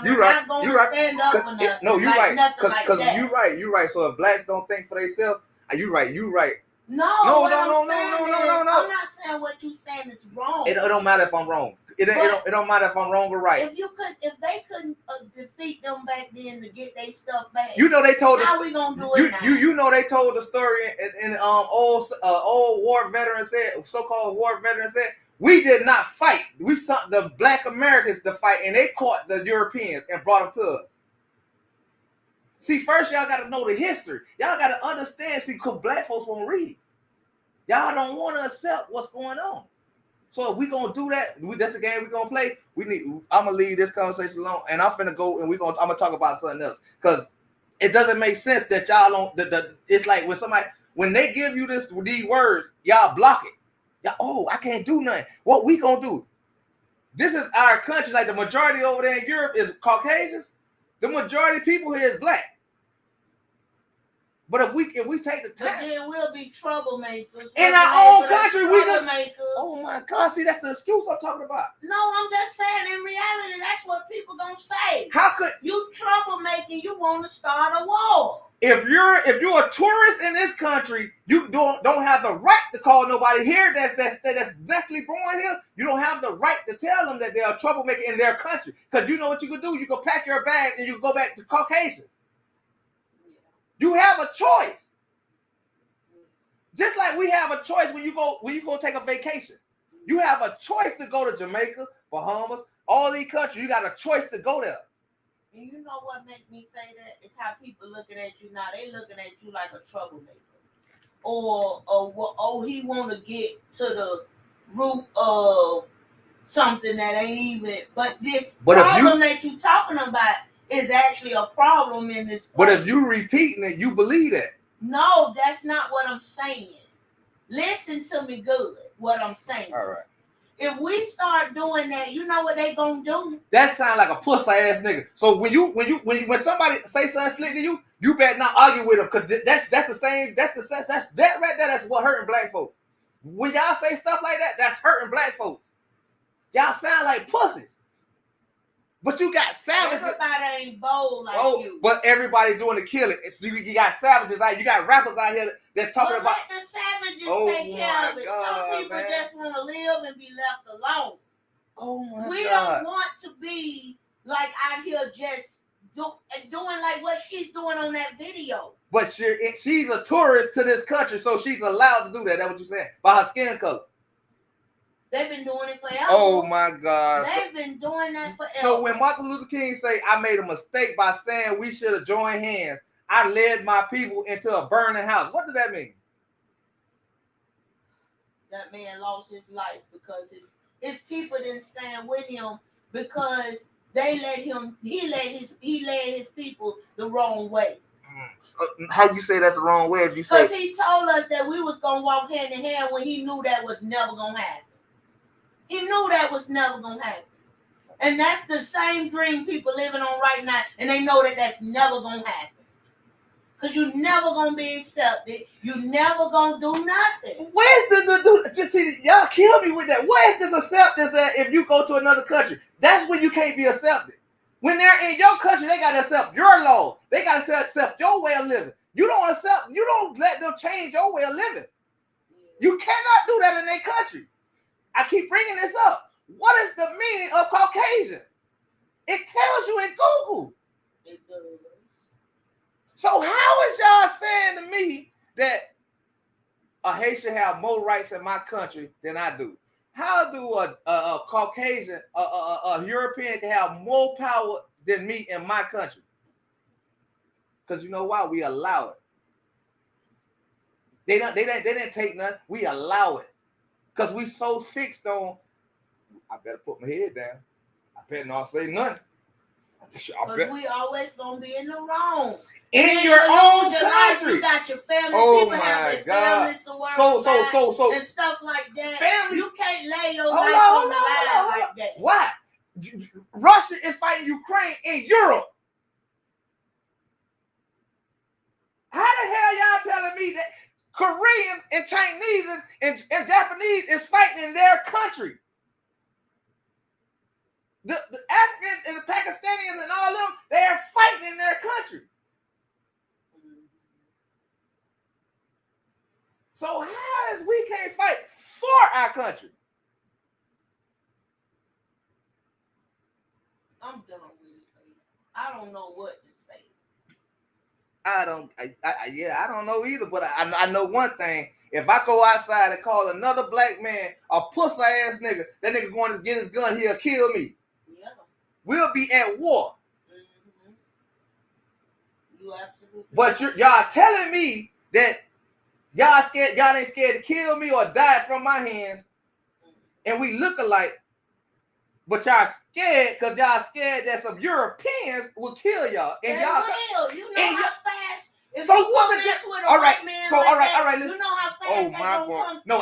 You're right. Not gonna stand up for nothing. No, you're right. Because you're right. You're right. So if blacks don't think for themselves, you're right. You're right. No. I'm not saying what you're saying is wrong. It don't matter if I'm wrong. It don't matter if I'm wrong or right. If they couldn't defeat them back then to get their stuff back, they told us. How we gonna do it now? They told the story in old war veterans said, so-called war veterans said, we did not fight. We sent the Black Americans to fight, and they caught the Europeans and brought them to us. See, first y'all got to know the history. Y'all got to understand. See, because black folks won't read. Y'all don't want to accept what's going on. So if we gonna do that, that's the game we gonna play. I'm gonna leave this conversation alone, and I'm finna go and I'm gonna talk about something else because it doesn't make sense that y'all don't. It's like when they give you these words, y'all block it. I can't do nothing. What we gonna do? This is our country. Like the majority over there in Europe is Caucasians. The majority of people here is black. But if we take the time, then we'll be troublemakers in our own country. Oh my God! See, that's the excuse I'm talking about. No, I'm just saying. In reality, that's what people gonna say. How could you troublemaking? You want to start a war? If you're a tourist in this country, you don't have the right to call nobody here that's naturally born here. You don't have the right to tell them that they're a troublemaker in their country because you know what you can do. You can pack your bag and you can go back to Caucasian. You have a choice. Just like we have a choice when you go take a vacation. You have a choice to go to Jamaica, Bahamas, all these countries. You got a choice to go there. And you know what makes me say that? It's how people looking at you now. They looking at you like a troublemaker. Or he want to get to the root of something that ain't even. But this problem that you talking about is actually a problem in this place. But if you repeating it, you believe that. No, that's not what I'm saying. Listen to me good, what I'm saying. All right. If we start doing that, you know what they gonna do? That sound like a pussy ass nigga. So when somebody say something slick to you, you better not argue with them, cause that's the same. That's that right there. That's what hurting black folks. When y'all say stuff like that, that's hurting black folks. Y'all sound like pussies. But you got savages. Everybody ain't bold like you. But everybody doing the killing. You got savages out. You got rappers out here that's talking about. Let the savages take care of it. Some people just want to live and be left alone. Oh my God. We don't want to be like out here just doing like what she's doing on that video. But she's a tourist to this country, so she's allowed to do that. That's what you're saying. By her skin color. They've been doing it forever. Oh my God. They've been doing that forever. So when Martin Luther King say, I made a mistake by saying we should have joined hands, I led my people into a burning house. What does that mean? That man lost his life because his people didn't stand with him because he led his people the wrong way. How you say that's the wrong way? If you say, because he told us that we was gonna walk hand in hand when he knew that was never gonna happen. He knew that was never gonna happen, and that's the same dream people living on right now, and they know that that's never gonna happen. Cause you never gonna be accepted. You never gonna do nothing. Where's the just see y'all kill me with that? Where's this acceptance at if you go to another country? That's when you can't be accepted. When they're in your country, they gotta accept your laws. They gotta accept your way of living. You don't let them change your way of living. You cannot do that in their country. I keep bringing this up. What is the meaning of Caucasian? It tells you in Google. It does. So how is y'all saying to me that a Haitian have more rights in my country than I do? How do a Caucasian, a European can have more power than me in my country? Because you know why? We allow it. They didn't take nothing. We allow it. Because we so fixed on, I better put my head down. I better not say nothing. Because we always going to be in the wrong. In your own country. Life, you got your family. Oh people my have their God. families to worry So and stuff like that. Family. You can't lay your life on the line like that. Why? Russia is fighting Ukraine in Europe. How the hell y'all telling me that Koreans and Chinese and Japanese is fighting in their country? The Africans and the Pakistanis and all of them, they are fighting in their country. So how is we can't fight for our country? I'm done with it. I don't know what to say. I don't know either, but I know one thing. If I go outside and call another black man a pussy ass nigga, that nigga going to get his gun, he'll kill me. Yeah. We'll be at war. Mm-hmm. You absolutely. But y'all telling me that y'all ain't scared to kill me or die from my hands, and we look alike, but y'all scared because y'all scared that some Europeans will kill y'all. And they y'all will. You know how fast. If so you what go the with a white man like that, you know how fast they gonna come. No,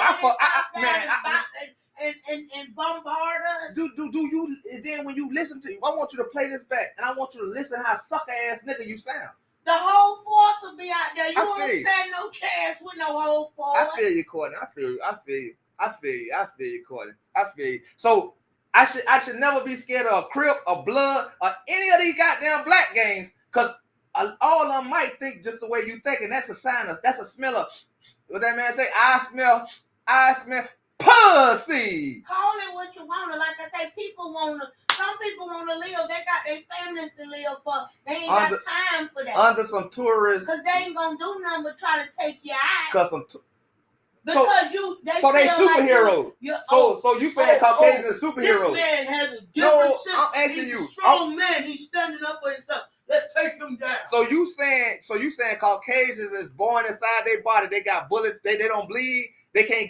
and bombard us. Do you then when you listen to? I want you to play this back, and I want you to listen how sucker ass nigga you sound. The whole force will be out there. You won't stand no chance with no whole force. I feel you, Courtney. I feel you, Courtney. I feel you. So I should never be scared of a Crip, a Blood, or any of these goddamn black gangs, because all of them might think just the way you think, and that's a sign of, that's a smell of, what that man say? I smell pussy. Call it what you want to. Like I say, some people want to live. They got their families to live for. They ain't got time for that. Under some tourists. Because they ain't going to do nothing but try to take your eye. They superheroes. Like so you saying Caucasian is superheroes? This man has a different sense. I'm asking He's you. a strong man. He's standing up for himself. Let's take him down. So you saying Caucasians is born inside their body? They got bullets. They don't bleed. They can't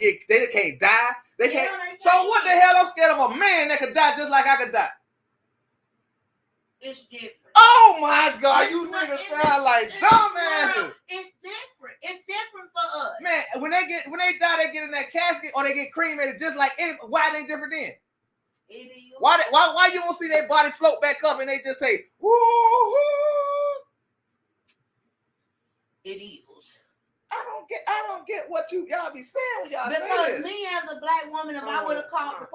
die. They can't. So what the hell? I'm scared of a man that could die just like I could die. It's different. Oh my God, you niggas sound like dumbasses. It's different. It's different for us. Man, when they die, they get in that casket or they get cremated just like any. Why they different then? It is. Why you don't see their body float back up and they just say woo? It is. I don't get what y'all be saying when y'all say because this. Me as a black woman, if I would have called the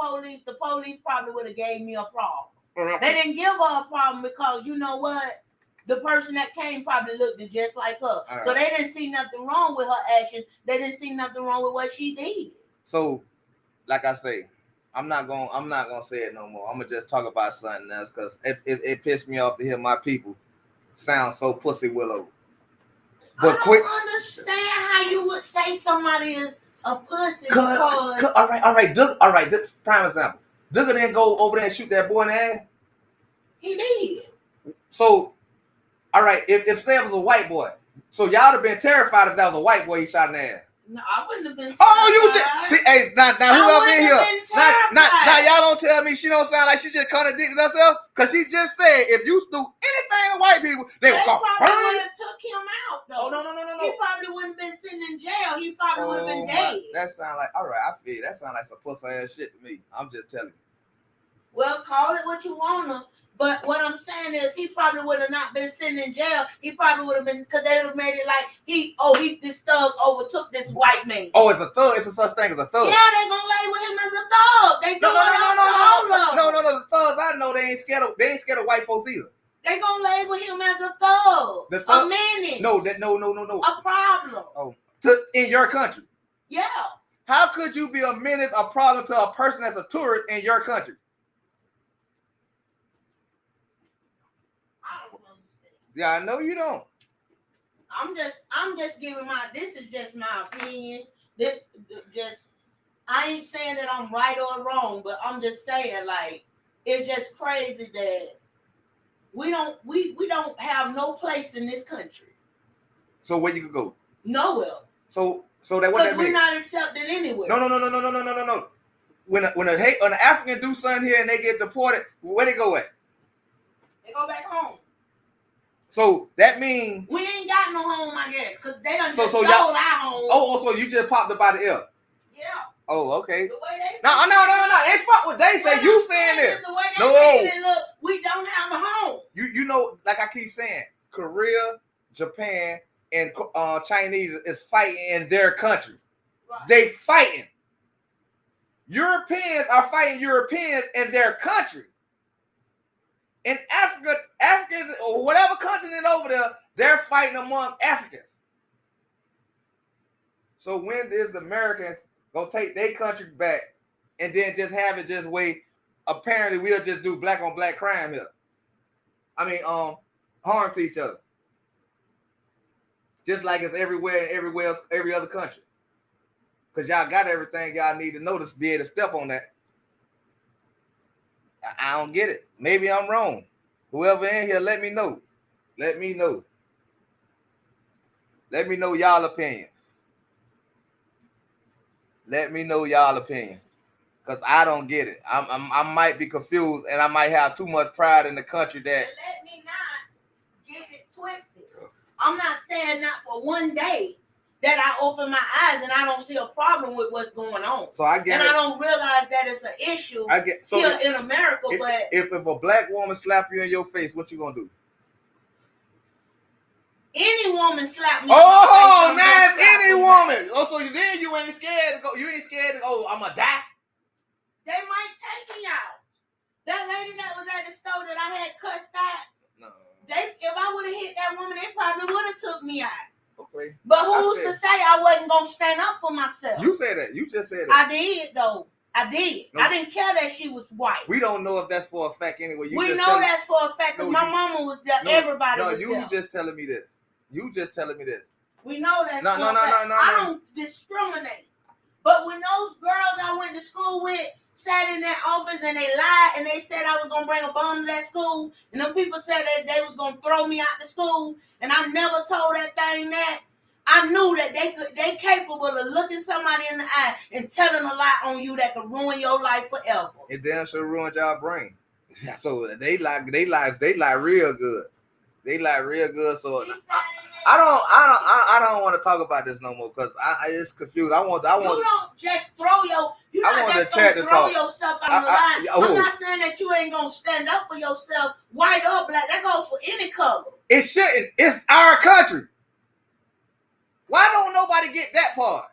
police probably would have gave me a problem. They didn't give her a problem because you know what? The person that came probably looked just like her. Right. So they didn't see nothing wrong with her actions. They didn't see nothing wrong with what she did. So, like I say, I'm not gonna say it no more. I'm gonna just talk about something else because it pissed me off to hear my people sound so pussy willow. But I don't understand how you would say somebody is a pussy because all right. This prime example. Duggar didn't go over there and shoot that boy in the ass. He did. So, all right, if Sam was a white boy, so y'all have been terrified if that was a white boy he shot in the ass. No, I wouldn't have been. Oh, you just see, hey, now whoever in here, now y'all don't tell me she don't sound like she just contradicted herself, cause she just said if you do anything to white people, they would probably would have took him out though. Oh no. He probably wouldn't have been sitting in jail. He probably would have been dead. That sound like all right. I feel that sound like some pussy ass shit to me. I'm just telling you. Well, call it what you wanna. But what I'm saying is he probably would have not been sitting in jail. He probably would have been because they would have made it like this thug overtook this white man. Oh, it's a thug. It's a such thing as a thug. Yeah, they gonna label him as a thug. They do No. The thugs I know they ain't scared of white folks either. They gonna label him as a thug. A menace. No. A problem. Oh, in your country. Yeah. How could you be a menace, a problem to a person that's a tourist in your country? Yeah, I know you don't. I'm just giving this is just my opinion. I ain't saying that I'm right or wrong, but I'm just saying like it's just crazy that we don't have no place in this country. So where you could go? Nowhere. So that what that means? We're not accepted anywhere. No. When an African do something here and they get deported, where they go at? They go back home. So that means we ain't got no home, I guess, because they done just sold our home. Oh, so you just popped up by the air? Yeah. Oh, okay. The way they no. It's fuck what they say. You saying this? The way they say it, look, we don't have a home. You know, like I keep saying, Korea, Japan, and Chinese is fighting in their country. Right. They fighting. Europeans are fighting Europeans in their country. In Africa, Africans or whatever continent over there, they're fighting among Africans. So when is the Americans gonna take their country back and then just have it just wait? Apparently, we'll just do black on black crime here. I mean, harm to each other, just like it's everywhere, every other country. Cause y'all got everything y'all need to know to be able to step on that. I don't get it. Maybe I'm wrong. Whoever in here, let me know. Let me know y'all opinion. Let me know y'all opinion. Cause I don't get it. I might be confused and I might have too much pride in the country that. Let me not get it twisted. I'm not saying not for one day that I open my eyes and I don't see a problem with what's going on. So I get and I don't realize that it's an issue here in America. But if a black woman slap you in your face, what you gonna do? Any woman slap me. Oh, now it's any woman. Oh, so then you ain't scared to go. You ain't scared to go. I'm gonna die. They might take me out. That lady that was at the store that I had cussed out. No. If I would have hit that woman, they probably would have took me out. Okay. But who's to say I wasn't gonna stand up for myself? You said that. You just said that. I did though. I did. No. I didn't care that she was white. We don't know if that's for a fact anyway. We know that's for a fact because my mama was there. Everybody was there. No, you just telling me this. You just telling me this. We know that's for a fact. I don't discriminate. But when those girls I went to school with sat in that office and they lied and they said I was gonna bring a bomb to that school, and them people said that they was gonna throw me out the school, and I never told that thing that. I knew that they capable of looking somebody in the eye and telling a lie on you that could ruin your life forever. It damn sure ruined y'all brain. So they like real good. They like real good. So I don't want to talk about this no more because it's confused. I want. You don't just throw your. You not just gonna throw yourself on the line. I'm not saying that you ain't gonna stand up for yourself, white or black. That goes for any color. It shouldn't. It's our country. Why don't nobody get that part?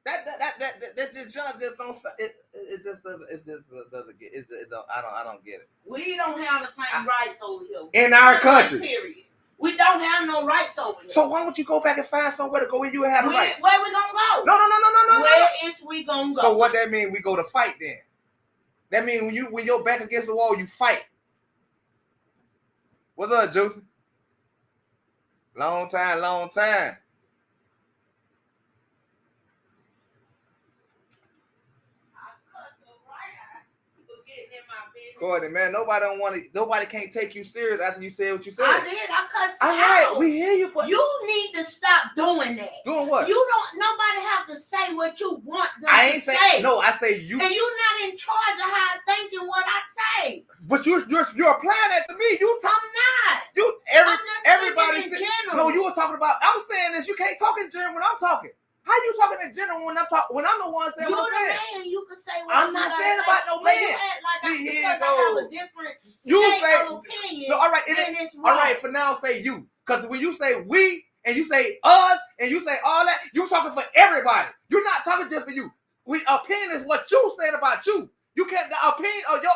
That just don't. It just doesn't get. I don't get it. We don't have the same rights over here in our country. Period. We don't have no rights over here. So why don't you go back and find somewhere to go where you have the rights? Where we gonna go? No. Where is we gonna go? So what that mean? We go to fight then. That mean when you're back against the wall, you fight. What's up, Juicy? Long time. Courtney, man, nobody can't take you serious after you said what you said. I did. I cussed you out. We hear you, but you need to stop doing that. Doing what? Nobody have to say what you want them I ain't to say. No, I say you. And you're not in charge of how I think and what I say. But you're applying that to me. I'm not. Everybody in general. No, you were talking about. I'm saying this. You can't talk in general when I'm talking. How you talking in general when I'm talking? When I'm the one saying what I'm saying? Man, you can say what I'm not saying about no man. See, here you go. I have a different opinion. No, all right. All right. For now, say you. Because when you say we and you say us and you say all that, you talking for everybody. You're not talking just for you. Opinion is what you said about you. You can't. The opinion of your.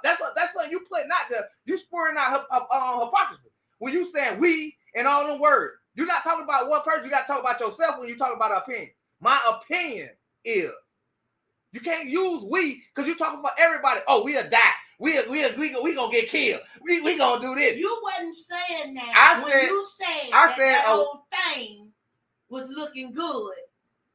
That's something you putting out there. You spurring out hypocrisy. When you saying we and all them words. You're not talking about one person. You got to talk about yourself when you talk about opinion. My opinion is you can't use we because you're talking about everybody. Oh, we'll die. We gonna get killed. We gonna do this. You wasn't saying that. You said that whole thing was looking good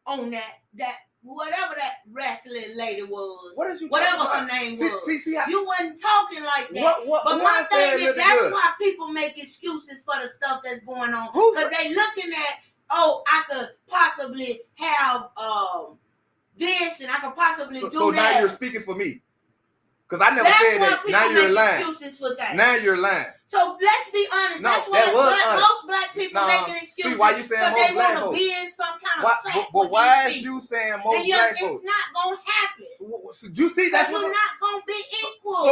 on that whatever that wrestling lady was. Whatever her name was. See, you wasn't talking like that. But my thing is that's why people make excuses for the stuff that's going on. Because they looking at, I could possibly have this and I could possibly do that. So now you're speaking for me. Because I never said that. Now you're lying. Now you're lying. So let's be honest. That's why most black people making excuses. See, why you saying most black folks? They want to be in some kind of safe. But why is you saying most black folks? It's not going to happen. You see, that's what you're not going to be equal.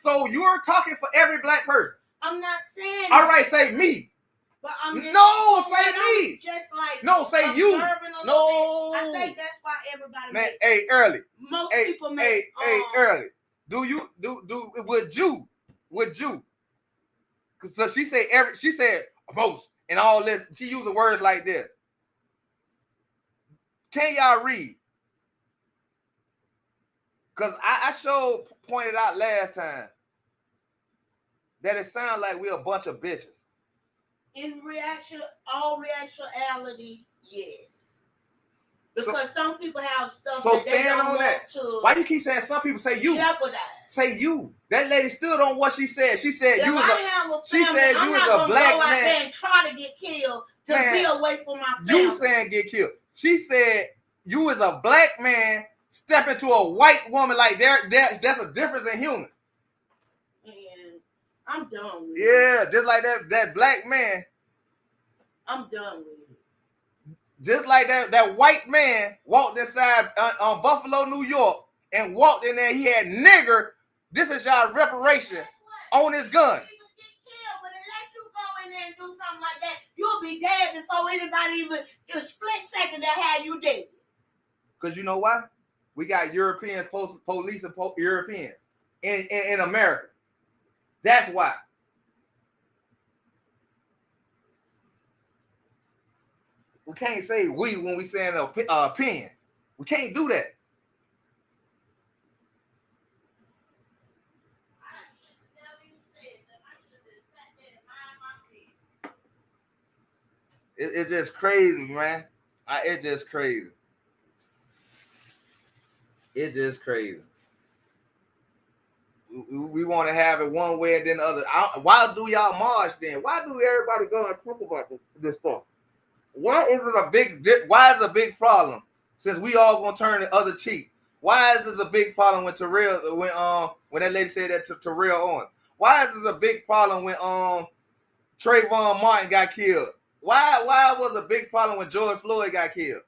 So you're talking for every black person. I'm not saying all right, say me. But I'm just say me. Just like no, say you. No. I think that's why everybody man, hey, early. Most people make hey, early. Would you? So she said most and all this. She using words like this. Can y'all read? Because I pointed out last time that it sounds like we're a bunch of bitches. In all reactionality, yes. Because some people have stuff that they don't want to. Why you keep saying some people? Say you. Jeopardize. Say you. That lady stood on what she said. She said you was I'm a black man. Out there and try to get killed to be away from my family. You saying get killed. She said you was a black man step into a white woman like that's a difference in humans. And I'm done with it. Just like that black man. I'm done with it. Just like that white man walked inside on Buffalo, New York, and walked in there. He had nigger. This is y'all reparation on his gun. People get killed, but let you go in there and do something like that, you'll be dead before anybody even a split second to have you dead. Because you know why? We got Europeans, police and Europeans in America. That's why. We can't say we when we saying opinion. We can't do that. It's just crazy, man. It's just crazy. It's just crazy. We want to have it one way and then the other. Why do y'all march then? Why do everybody go and talk about this stuff? Why is it a big problem? Since we all gonna turn the other cheek Why is this a big problem when when that lady said that to Terrell Owens? Why is this a big problem when Trayvon Martin got killed? Why was a big problem when George Floyd got killed?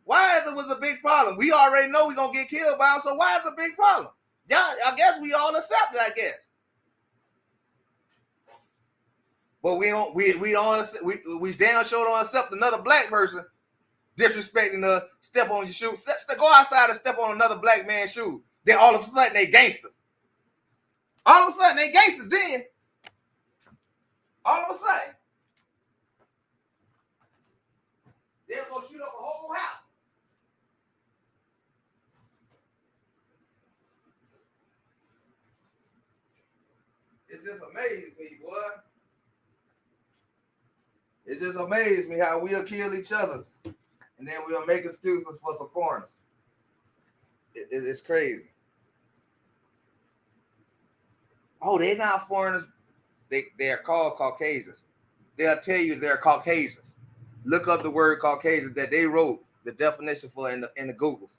Why is it was a big problem? We already know we're gonna get killed by him, so why is it a big problem? Yeah, I guess we all accept it, I guess. But we damn sure don't accept another black person disrespecting us, step on your shoes. Go outside and step on another black man's shoes. Then all of a sudden they gangsters. All of a sudden they gangsters then. All of a sudden. They'll go shoot up a whole house. It just amazes me, boy. It just amazes me how we'll kill each other and then we'll make excuses for some foreigners. It's crazy. Oh, they're not foreigners. They're called Caucasians. They'll tell you they're Caucasians. Look up the word Caucasian that they wrote the definition for in the Googles.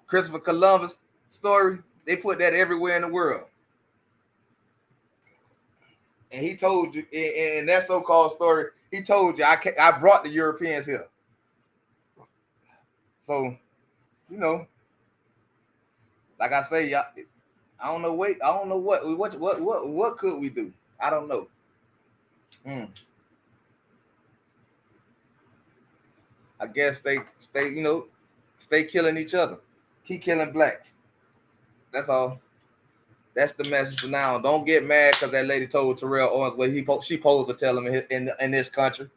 Christopher Columbus story, they put that everywhere in the world. And he told you in that so-called story, he told you I brought the Europeans here. So, you know, like I say, y'all, I don't know. Wait, I don't know what could we do? I don't know. I guess they stay killing each other, keep killing blacks. That's all. That's the message for now. Don't get mad because that lady told Terrell Owens what she supposed to tell him in this country.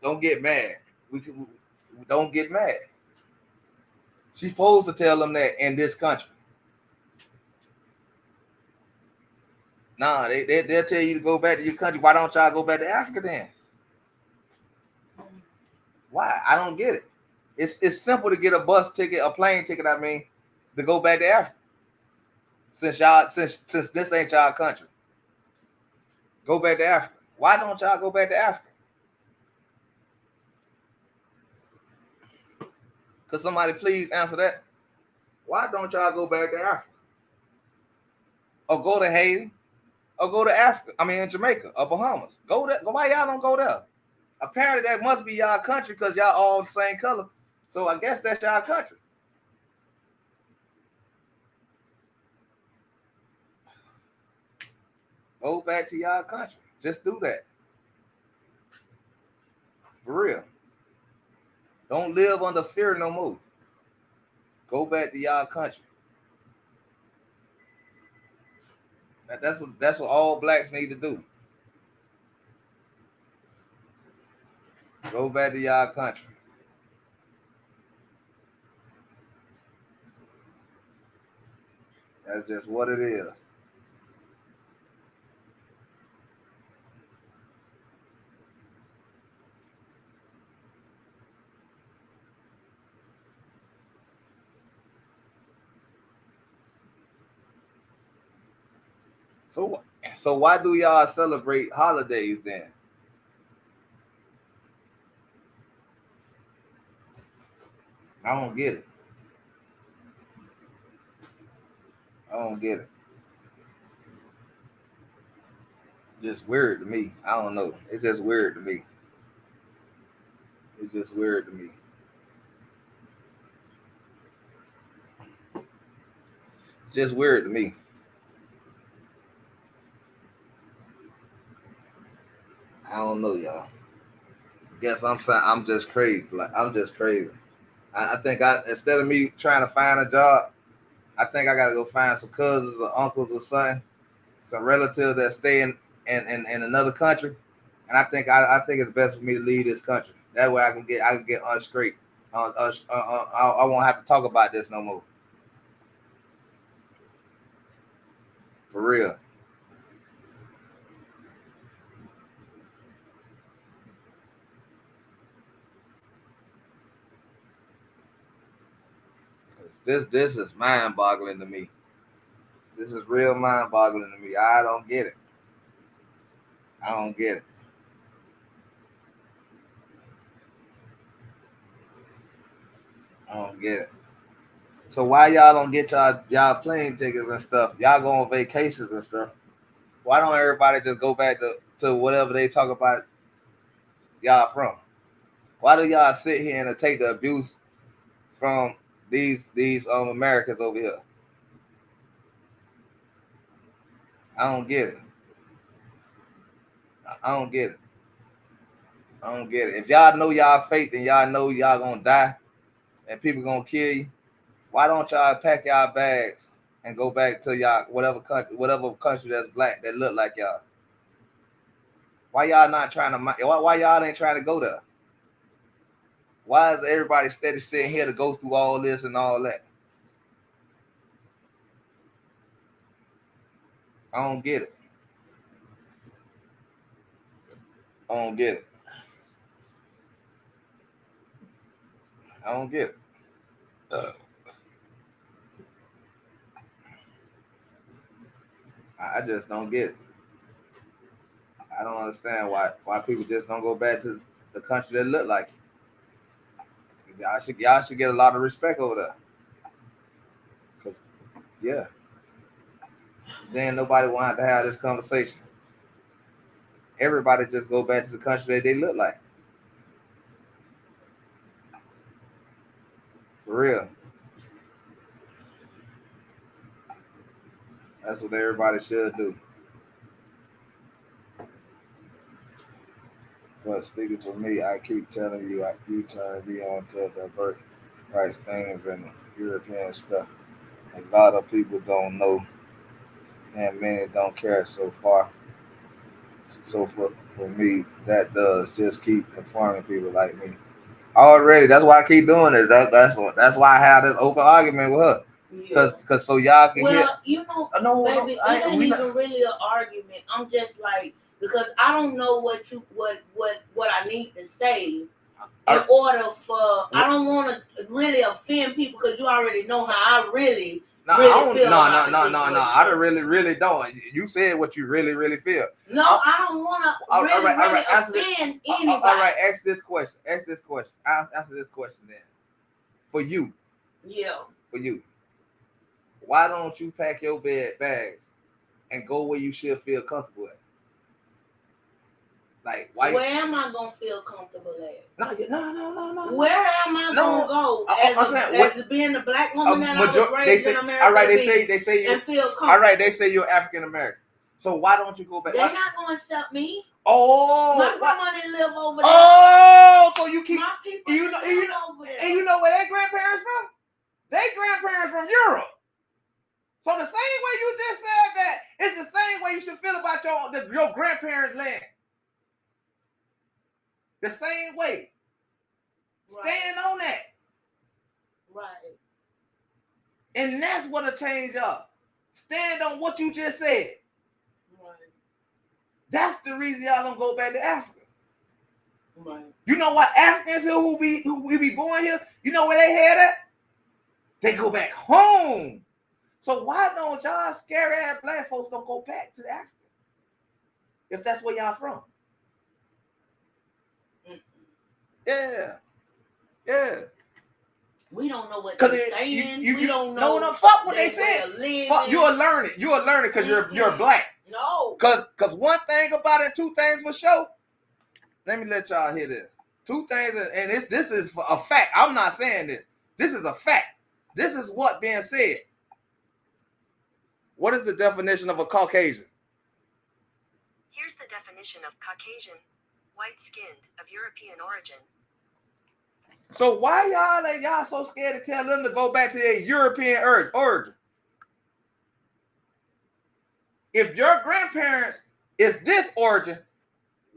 Don't get mad. Don't get mad. She's supposed to tell them that in this country. Nah, they'll tell you to go back to your country. Why don't y'all go back to Africa then? Why? I don't get it. It's simple to get a bus ticket, a plane ticket, I mean, to go back to Africa. Since this ain't y'all country. Go back to Africa. Why don't y'all go back to Africa? Could somebody please answer that? Why don't y'all go back to Africa? Or go to Haiti? Or go to Africa? I mean, in Jamaica or Bahamas. Go there. Why y'all don't go there? Apparently that must be y'all country because y'all all the same color. So I guess that's y'all country. Go back to y'all country. Just do that. For real. Don't live under fear no more. Go back to y'all country. That's what all blacks need to do. Go back to y'all country. That's just what it is. So why do y'all celebrate holidays then? I don't get it. I don't get it. Just weird to me. I don't know. It's just weird to me. It's just weird to me. It's just weird to me. I don't know, y'all. Guess I'm just crazy. Like I'm just crazy. I think instead of me trying to find a job, I think I gotta go find some cousins or uncles or something, some relatives that stay in another country. And I think it's best for me to leave this country. That way I can get unstraight. I won't have to talk about this no more. For real. This is mind boggling to me. This is real mind boggling to me. I don't get it. I don't get it. I don't get it. So why y'all don't get y'all plane tickets and stuff? Y'all go on vacations and stuff. Why don't everybody just go back to whatever they talk about y'all from? Why do y'all sit here and take the abuse from these Americans over here? I don't get it. I don't get it. I don't get it. If y'all know y'all faith and y'all know y'all gonna die and people gonna kill you, why don't y'all pack y'all bags and go back to y'all whatever country that's black that look like y'all? Why y'all not trying to? Why y'all ain't trying to go there? Why is everybody steady sitting here to go through all this and all that? I don't get it. I don't get it. I don't get it. I just don't get it. I don't understand why people just don't go back to the country that look like you. Y'all should get a lot of respect over there. 'Cause, yeah. Then nobody will have to have this conversation. Everybody just go back to the country that they look like. For real. That's what everybody should do. But speaking to me, I keep telling you, you turn me on to divert rights things and European stuff. A lot of people don't know, and many don't care so far. So for me, that does just keep informing people like me. Already, that's why I keep doing it. That's why I have this open argument with her. Yeah. Cause so y'all can Well, hear. you know, No, baby, it ain't even really an argument. I'm just like, because I don't know what I need to say in order for. I don't want to really offend people because you already know how I really feel. No. I really don't. You said what you really feel. No, I don't want to really offend anybody. All right, ask this question. Answer this question then. For you. Yeah. For you. Why don't you pack your bags and go where you should feel comfortable at? Like, why? Where am I gonna feel comfortable at? No. Where am I gonna go as being the black woman that I was raised in America? All right, they say and feel comfortable. All right, they say you're African American. So why don't you go back? They're not gonna accept me. Oh, my grandma didn't live over there. Oh, so you keep my people you know over there. And you know where their grandparents from? They grandparents from Europe. So the same way you just said that, it's the same way you should feel about your grandparents' land. The same way. Right. Stand on that. Right. And that's what a change up. Stand on what you just said. Right. That's the reason y'all don't go back to Africa. Right. You know what Africans here who we be born here, you know where they head at? They go back home. So why don't y'all scary ass black folks don't go back to Africa? If that's where y'all from. Yeah. We don't know what they're saying. We don't know. No, fuck what they saying. You'll learn it. You'll learn it because you're black. No. Because one thing about it, two things for sure. Let me let y'all hear this. Two things, and this is a fact. I'm not saying this. This is a fact. This is what being said. What is the definition of a Caucasian? Here's the definition of Caucasian: white-skinned, of European origin. So why y'all so scared to tell them to go back to their European origin? If your grandparents is this origin,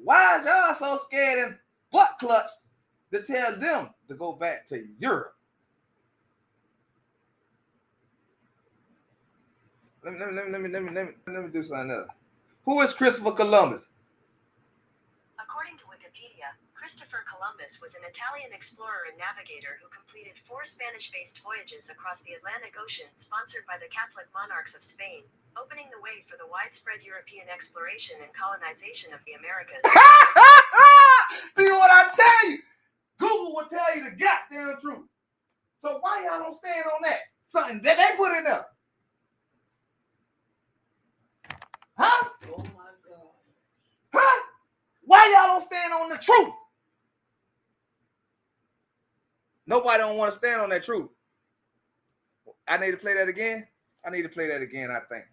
why is y'all so scared and butt clutch to tell them to go back to Europe? Let me do something else. Who is Christopher Columbus? According to Wikipedia, Christopher Columbus was an Italian explorer and navigator who completed 4 Spanish-based voyages across the Atlantic Ocean sponsored by the Catholic monarchs of Spain, opening the way for the widespread European exploration and colonization of the Americas. See what I tell you? Google will tell you the goddamn truth. So why y'all don't stand on that? Something that they put in there. Huh? Oh my God. Huh? Why y'all don't stand on the truth? Nobody don't want to stand on that truth. I need to play that again. I think.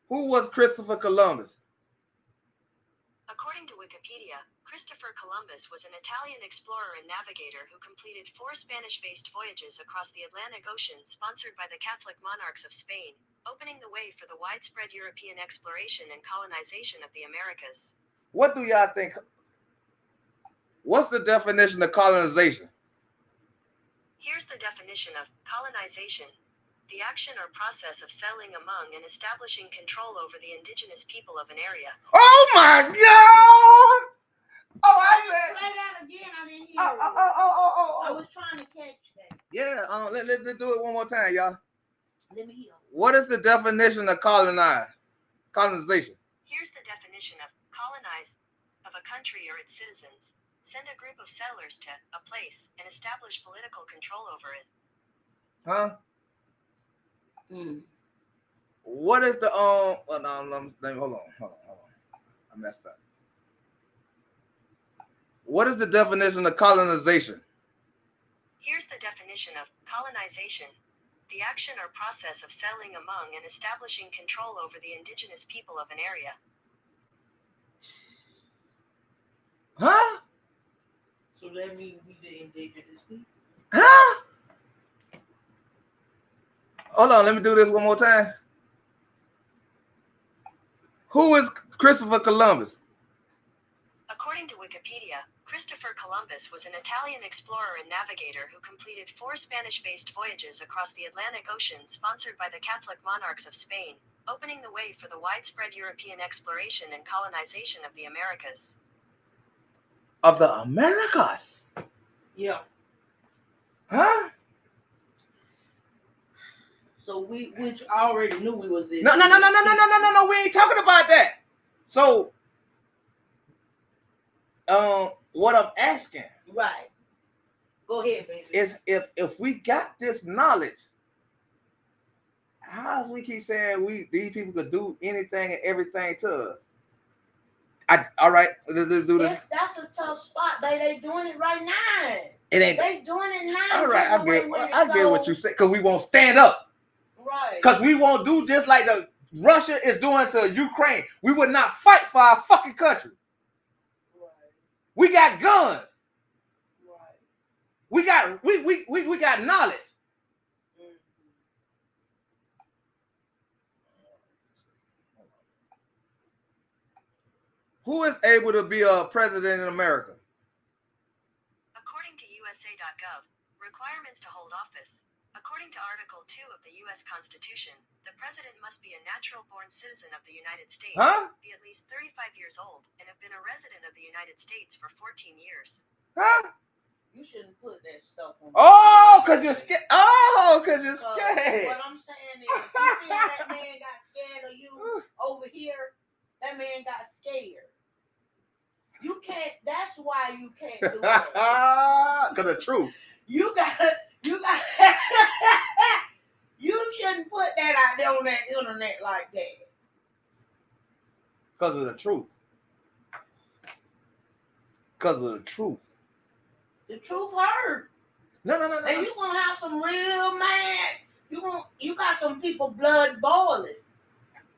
Who was Christopher Columbus? According to Wikipedia, Christopher Columbus was an Italian explorer and navigator who completed 4 Spanish-based voyages across the Atlantic Ocean sponsored by the Catholic monarchs of Spain, opening the way for the widespread European exploration and colonization of the Americas. What do y'all think? What's the definition of colonization? Here's the definition of colonization: the action or process of settling among and establishing control over the indigenous people of an area. Oh my God! Oh, I said. Play that again. I didn't hear Oh. I was trying to catch that. Yeah. Let's do it one more time, y'all. Let me hear. What is the definition of colonization? Here's the definition of colonize: of a country or its citizens. Send a group of settlers to a place and establish political control over it. Huh? Mm. What is the hold on. I messed up. What is the definition of colonization? Here's the definition of colonization: the action or process of settling among and establishing control over the indigenous people of an area. Huh? So that means we the indigenous people. Huh? Hold on, let me do this one more time. Who is Christopher Columbus? According to Wikipedia, Christopher Columbus was an Italian explorer and navigator who completed 4 Spanish-based voyages across the Atlantic Ocean sponsored by the Catholic monarchs of Spain, opening the way for the widespread European exploration and colonization of the Americas. Of the Americas? Yeah. Huh? So which I already knew we was this. No. We ain't talking about that. So, what I'm asking, right? Go ahead, baby. Is if we got this knowledge, how we keep saying these people could do anything and everything to us? All right, let's do this. That's a tough spot. They doing it right now. It ain't. They doing it now. All right, I get what you say, because we won't stand up. Right. Because we won't do just like the Russia is doing to Ukraine. We would not fight for our fucking country. Right. We got guns. Right. We got knowledge. Mm-hmm. Who is able to be a president in America? According to USA.gov, requirements to hold office. According to Article 2 of the U.S. Constitution, the president must be a natural-born citizen of the United States, be at least 35 years old, and have been a resident of the United States for 14 years. Huh? You shouldn't put that stuff on. Because you're scared. Because you're scared. What I'm saying is, you see how that man got scared of you over here? That man got scared. You can't. That's why you can't do that. Because of truth. You got. You shouldn't put that out there on that internet like that. Because of the truth. Because of the truth. The truth hurt. No. And you're gonna have some real mad. You got some people blood boiling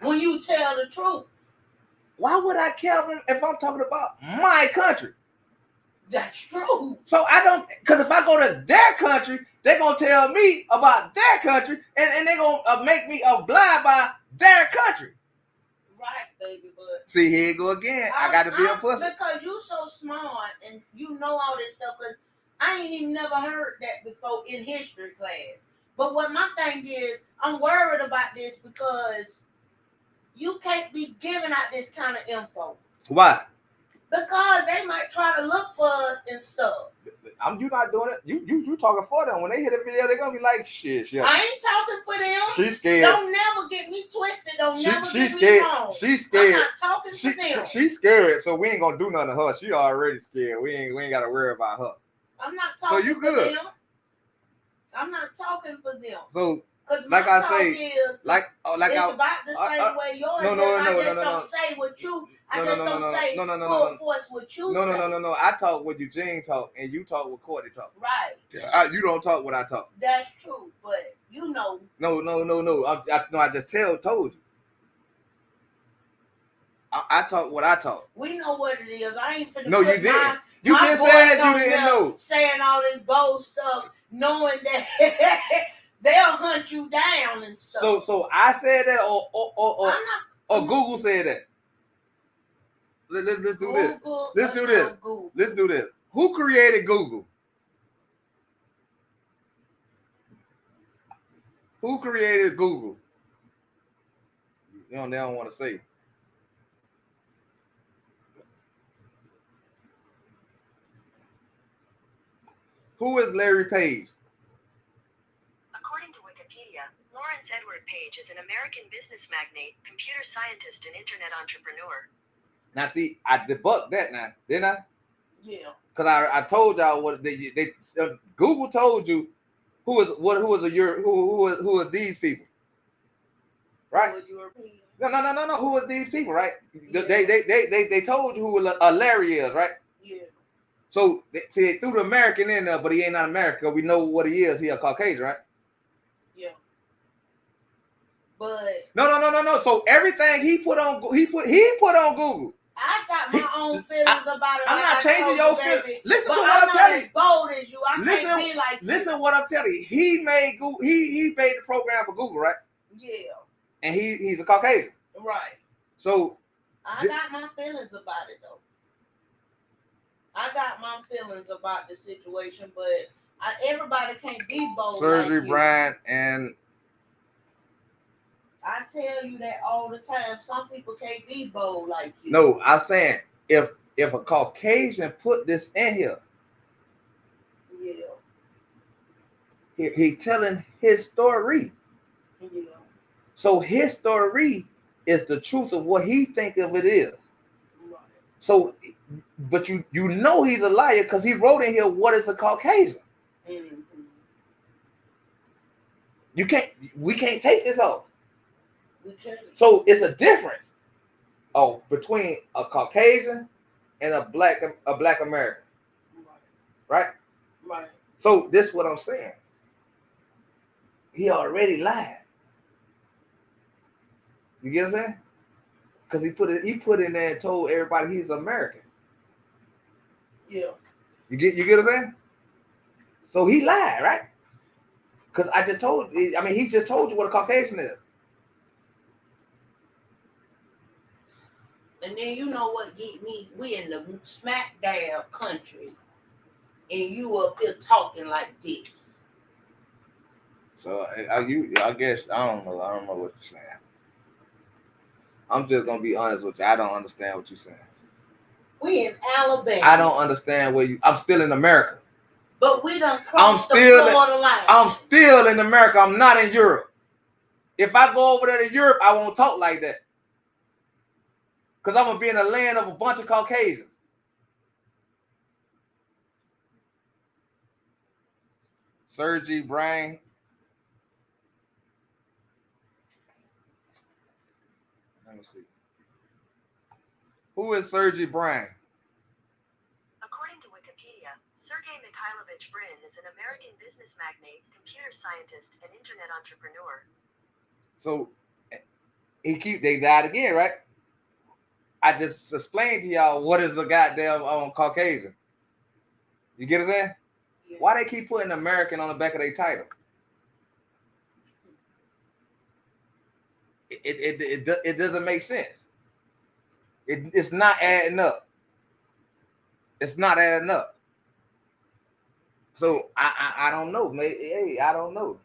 when you tell the truth. Why would I care if I'm talking about my country? That's true. So I don't, because if I go to their country, they're going to tell me about their country, and they're going to make me abide by their country. Right, baby, but... See, here you go again. I got to be a pussy. Because you so smart, and you know all this stuff, because I ain't even never heard that before in history class. But what my thing is, I'm worried about this because you can't be giving out this kind of info. Why? Because they might try to look for us and stuff. You not doing it. You talking for them. When they hit a video, they're gonna be like, shit. I ain't talking for them. She's scared. Don't never get me twisted. Don't never get scared. me wrong. She's scared. I'm not talking for them. She's scared, so we ain't gonna do nothing to her. She already scared. We ain't gotta worry about her. I'm not talking so you for good. them. I'm not talking for them. So, because like I say, is, like it's about the same way yours is. I just don't say what you. I just don't say full force what you say. No. I talk what Eugene talk, and you talk what Courtney talk. Right. You don't talk what I talk. That's true, but you know. No. I just told you. I talk what I talk. We know what it is. I ain't finna. No, you didn't. You just said you didn't know. Saying all this gold stuff, knowing that they'll hunt you down and stuff. So I said that, or Google said that. Let's do this. Let's do this. Google. Let's do this. Who created Google? Who created Google? They don't want to say. Who is Larry Page? According to Wikipedia, Lawrence Edward Page is an American business magnate, computer scientist, and internet entrepreneur. Now, see, I debunked that now, didn't I? Yeah. Because I told y'all what they Google told you who is these people, right? No. Who is these people, right? Yeah. They told you who a Larry is, right? Yeah. So they threw the American in there, but he ain't not American. We know what he is. He a Caucasian, right? Yeah. But no. So everything he put on Google. I got my own feelings about it. I'm not changing your feelings. Listen to what I'm telling you. I'm not as bold as you. I can't be like you. Listen what I'm telling you. He made Google. He made the program for Google, right? Yeah. And he's a Caucasian. Right. So I got my feelings about it though. I got my feelings about the situation, but everybody can't be bold. Sergey like Bryant and. I tell you that all the time. Some people can't be bold like you. No, I'm saying if a Caucasian put this in here, yeah, he telling his story. Yeah. So his story is the truth of what he think of it is. Right. So, but you know he's a liar because he wrote in here what is a Caucasian. Mm-hmm. We can't take this off. So it's a difference between a Caucasian and a black American. Right? Right. So this is what I'm saying. He already lied. You get what I'm saying? Because he put in there and told everybody he's American. Yeah. You get what I'm saying? So he lied, right? Because he just told you what a Caucasian is. And then you know what get me? We in the smack dab country, and you up here talking like this. So I guess I don't know what you're saying. I'm just gonna be honest with you. I don't understand what you're saying. We in Alabama. I don't understand I'm still in America. But we done crossed the Florida line. I'm still in America. I'm not in Europe. If I go over there to Europe, I won't talk like that. Because I'm going to be in a land of a bunch of Caucasians. Sergey Bryant. Let me see. Who is Sergey Bryant? According to Wikipedia, Sergey Mikhailovich Brin is an American business magnate, computer scientist, and internet entrepreneur. So they died again, right? I just explained to y'all what is a goddamn Caucasian. You get what I'm saying? Yeah. Why they keep putting American on the back of their title? It doesn't make sense. It's not adding up. It's not adding up. So I don't know. Hey, I don't know.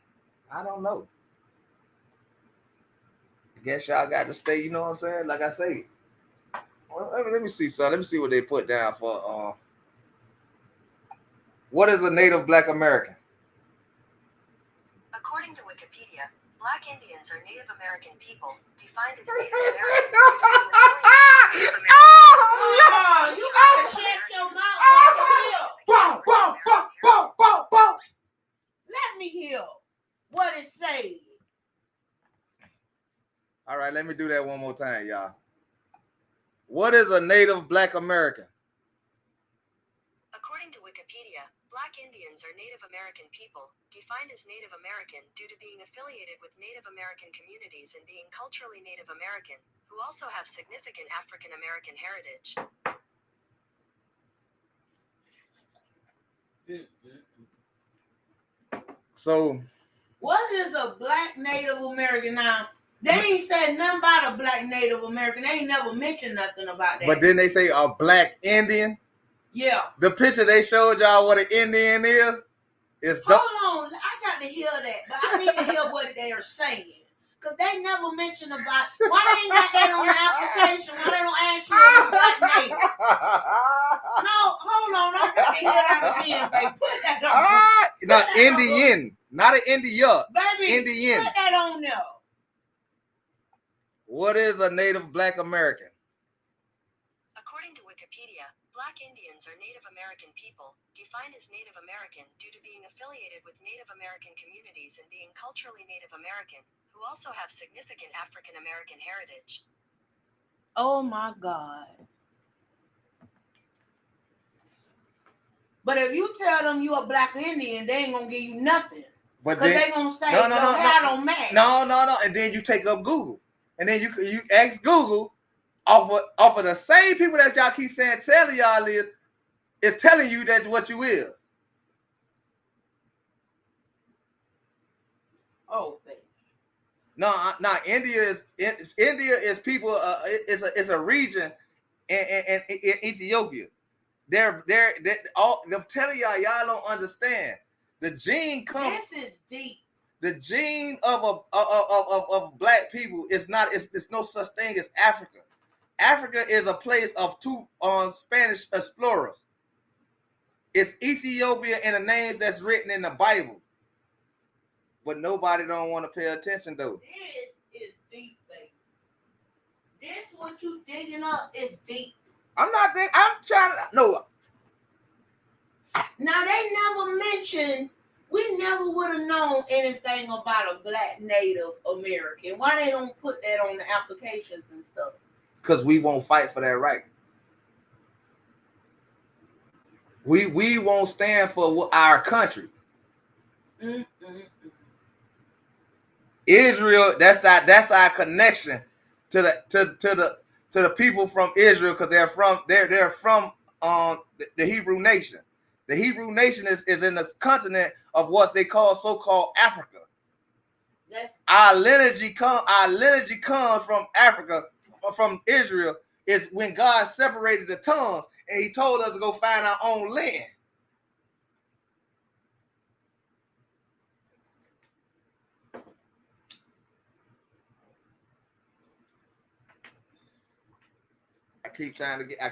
I guess y'all got to stay. You know what I'm saying? Like I say. Well, let me see, son. Let me see what they put down for. What is a Native Black American? According to Wikipedia, Black Indians are Native American people, defined as Native American. Oh, you gotta check your mouth. Let me hear All right, let me do that one more time, y'all. What is a Native Black American? According to Wikipedia, Black Indians are Native American people, defined as Native American due to being affiliated with Native American communities and being culturally Native American, who also have significant African American heritage. So, what is a Black Native American now? They ain't said nothing about a Black Native American. They ain't never mentioned nothing about that. But then they say a Black Indian. Yeah. The picture they showed y'all what an Indian is. Hold on, I got to hear that, but I need to hear what they are saying. Because they never mentioned about, why they ain't got that on the application? Why they don't ask you if you Black Native? No, hold on, I got to hear that again, baby. Put that on. Not Indian, not an India. Baby, Indian. put that on there. What is a Native Black American? According to Wikipedia, Black Indians are Native American people, defined as Native American due to being affiliated with Native American communities and being culturally Native American, who also have significant African American heritage. Oh my God. But if you tell them you a Black Indian, they ain't gonna give you nothing. But they gonna say no, don't match. No. And then you take up Google. And then you ask Google off of the same people that y'all keep saying telling y'all is telling you that's what you is. Oh, baby. No. India is people. It's a region in Ethiopia. They're all. I'm telling y'all don't understand. The gene comes. This is deep. The gene of Black people is not. It's no such thing as Africa. Africa is a place of two Spanish explorers. It's Ethiopia in the names that's written in the Bible. But nobody don't want to pay attention though. This is deep, baby. This what you digging up is deep. I'm not thinking. I'm trying to. No. Now they never mentioned. We never would have known anything about a Black Native American. Why they don't put that on the applications and stuff? Because we won't fight for that right. We won't stand for our country. Israel, that's our connection to the people from Israel, because they're from the Hebrew nation. The Hebrew nation is in the continent of what they call so-called Africa. Our lineage comes from Africa, from Israel. Is when God separated the tongues and He told us to go find our own land. I keep trying to get. I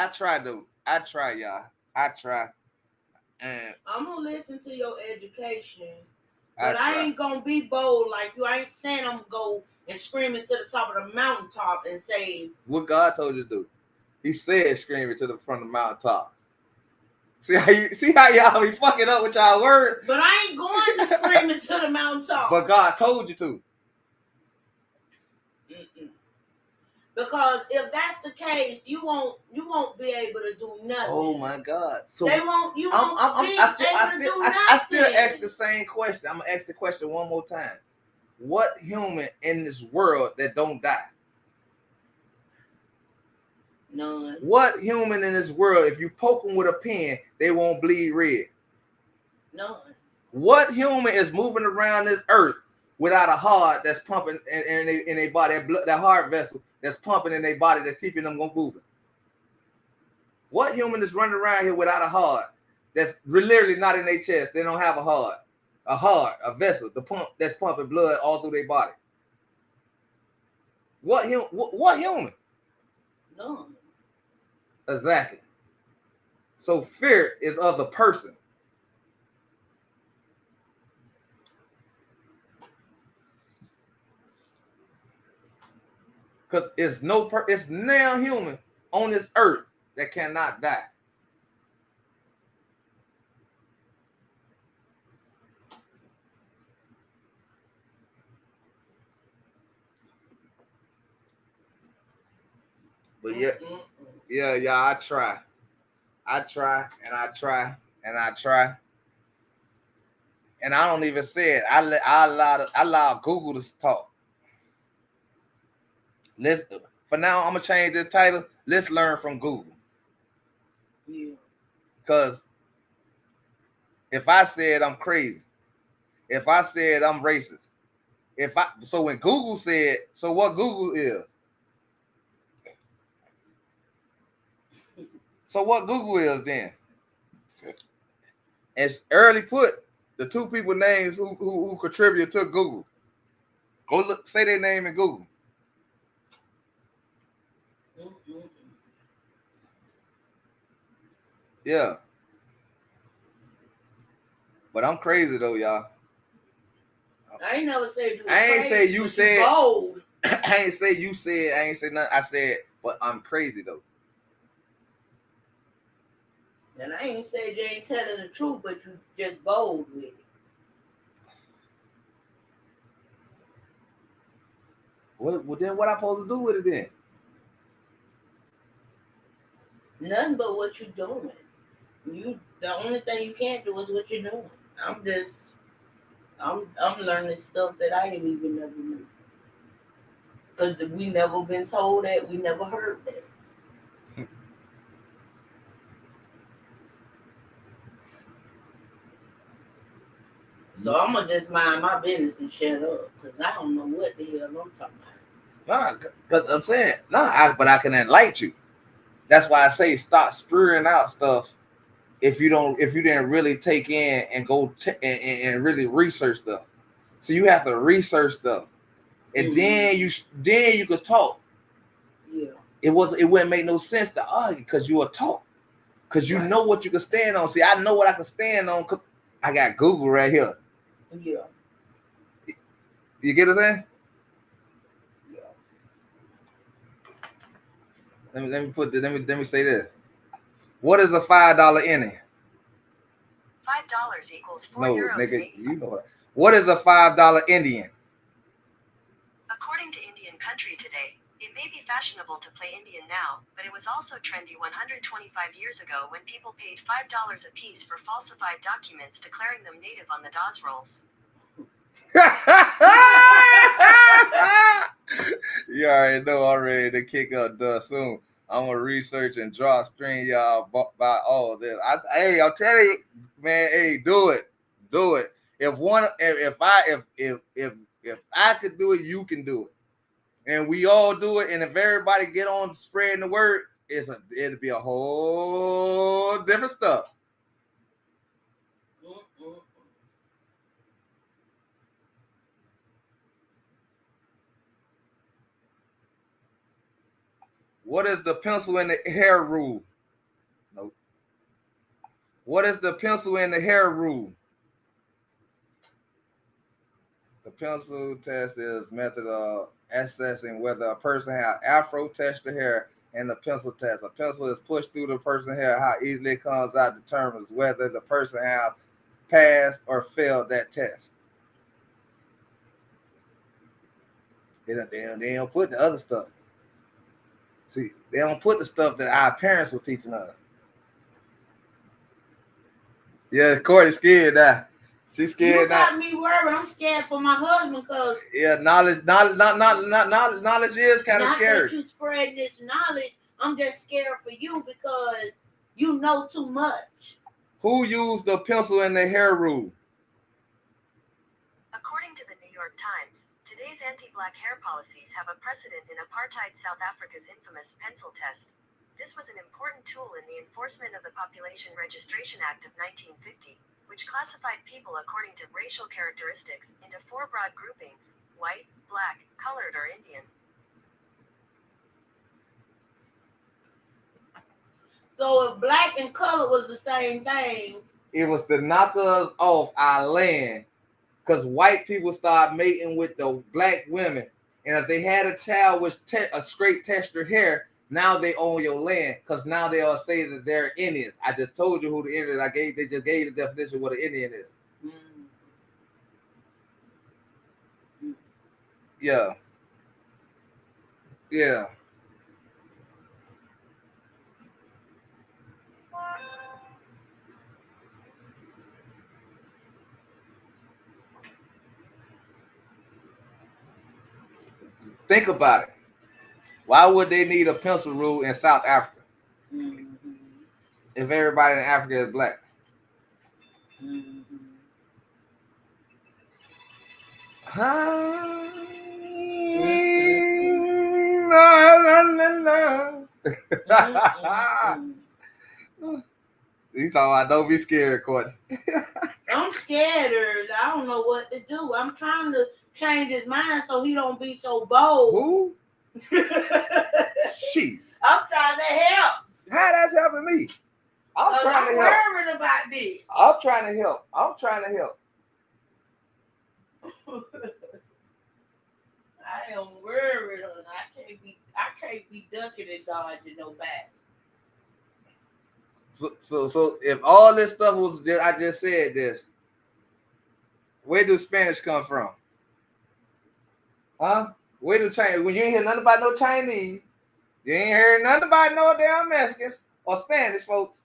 try, y'all. I try. And I'm gonna listen to your education, but I ain't gonna be bold like you. I ain't saying I'm gonna go and scream it to the top of the mountaintop and say what God told you to do. He said, "Scream it from the mountaintop." See how y'all be fucking up with y'all words. But I ain't going to scream it to the mountaintop. But God told you to. Because if that's the case, you won't be able to do nothing. Oh my God! So they won't. You won't be able to do nothing. I still ask the same question. I'm gonna ask the question one more time. What human in this world that don't die? None. What human in this world, if you poke them with a pen, they won't bleed red? None. What human is moving around this earth without a heart that's pumping in their body, that heart vessel that's pumping in their body, that's keeping them moving? What human is running around here without a heart that's literally not in their chest? They don't have a heart, a vessel, that's pumping blood all through their body. What human? None. Exactly. So fear is of the person. Because it's now human on this earth that cannot die. But yeah, I try. I try and I try and I try. And I don't even say it. I allow Google to talk. Let's for now I'm gonna change the title. Let's learn from Google. Yeah. Cause if I said I'm crazy, if I said I'm racist, so when Google said, so what Google is? So what Google is then? It's early put the two people names who contribute to Google. Go look, say their name in Google. Yeah. But I'm crazy though, y'all. I ain't never said you. I ain't say you said. You bold. I ain't say you said. I ain't say nothing. I said, but I'm crazy though. And I ain't said you ain't telling the truth, but you just bold with it. Well, then what I supposed to do with it then? Nothing but what you doing. The only thing you can't do is what you're doing. I'm learning stuff that I ain't even never knew. Cause we never been told that, we never heard that. So I'm gonna just mind my business and shut up, cause I don't know what the hell I'm talking about. Nah, cause I'm saying but I can enlighten you. That's why I say stop spewing out stuff. If you didn't really take in and go and really research stuff, so you have to research stuff, and then you could talk. Yeah. It wouldn't make no sense to argue because you will talk, because you know what you can stand on. See, I know what I can stand on. Cause I got Google right here. Yeah. You get what I'm saying? Yeah. Let me say this. What is a $5 Indian? $5 equals 4 no, euros. Nigga, you know what? What is a $5 Indian? According to Indian Country Today, it may be fashionable to play Indian now, but it was also trendy 125 years ago when people paid $5 apiece for falsified documents declaring them native on the DOS rolls. You already know I'm ready to kick up dust soon. I'm gonna research and draw string y'all by all this. Hey, I'm telling you, man. Hey, do it. If I could do it, you can do it, and we all do it. And if everybody get on spreading the word, it'll be a whole different stuff. What is the pencil in the hair rule? Nope. What is the pencil in the hair rule? The pencil test is method of assessing whether a person has afro texture hair, and the pencil test. A pencil is pushed through the person's hair. How easily it comes out determines whether the person has passed or failed that test. They don't put the other stuff. See, they don't put the stuff that our parents were teaching us. Yeah, Courtney's scared now. She's scared now. You got me worried. I'm scared for my husband because knowledge is kind of scary. Not that you spread this knowledge. I'm just scared for you because you know too much. Who used the pencil in the hair rule? According to the New York Times, today's anti-black hair policies have a precedent in apartheid South Africa's infamous pencil test. This was an important tool in the enforcement of the Population Registration Act of 1950, which classified people according to racial characteristics into 4 broad groupings: white, black, colored, or Indian. So if black and color was the same thing, it was to knock us off our land, because white people started mating with the black women, and if they had a child with a straight textured hair, now they own your land, because now they all say that they're Indians. I just told you who the Indian is. They just gave the definition of what an Indian is. Yeah. Think about it. Why would they need a pencil rule in South Africa if everybody in Africa is black? You talking about don't be scared, Courtney. I'm scared. I don't know what to do. I'm trying to change his mind so he don't be so bold. Who? She. I'm trying to help. How that's helping me? I'm trying to help. I'm worried about this. I'm trying to help. I'm trying to help. I am worried. I can't be ducking and dodging no back. So if all this stuff was I just said this, where do Spanish come from? Huh? Where do Chinese? When you ain't hear nothing about no Chinese, you ain't heard nothing about no damn Mexicans or Spanish folks.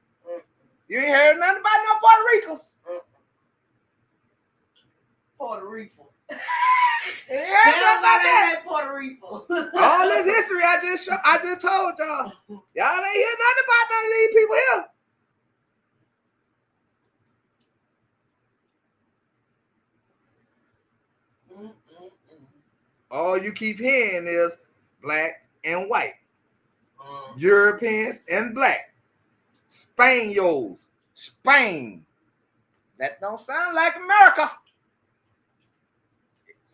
You ain't heard nothing about no Puerto Ricans. Puerto Rico. You ain't heard nothing about that. Puerto Rico. All this history I just told y'all. Y'all ain't hear nothing about none of these people here. All you keep hearing is black and white, Europeans and black, Spaniards, Spain. That don't sound like America.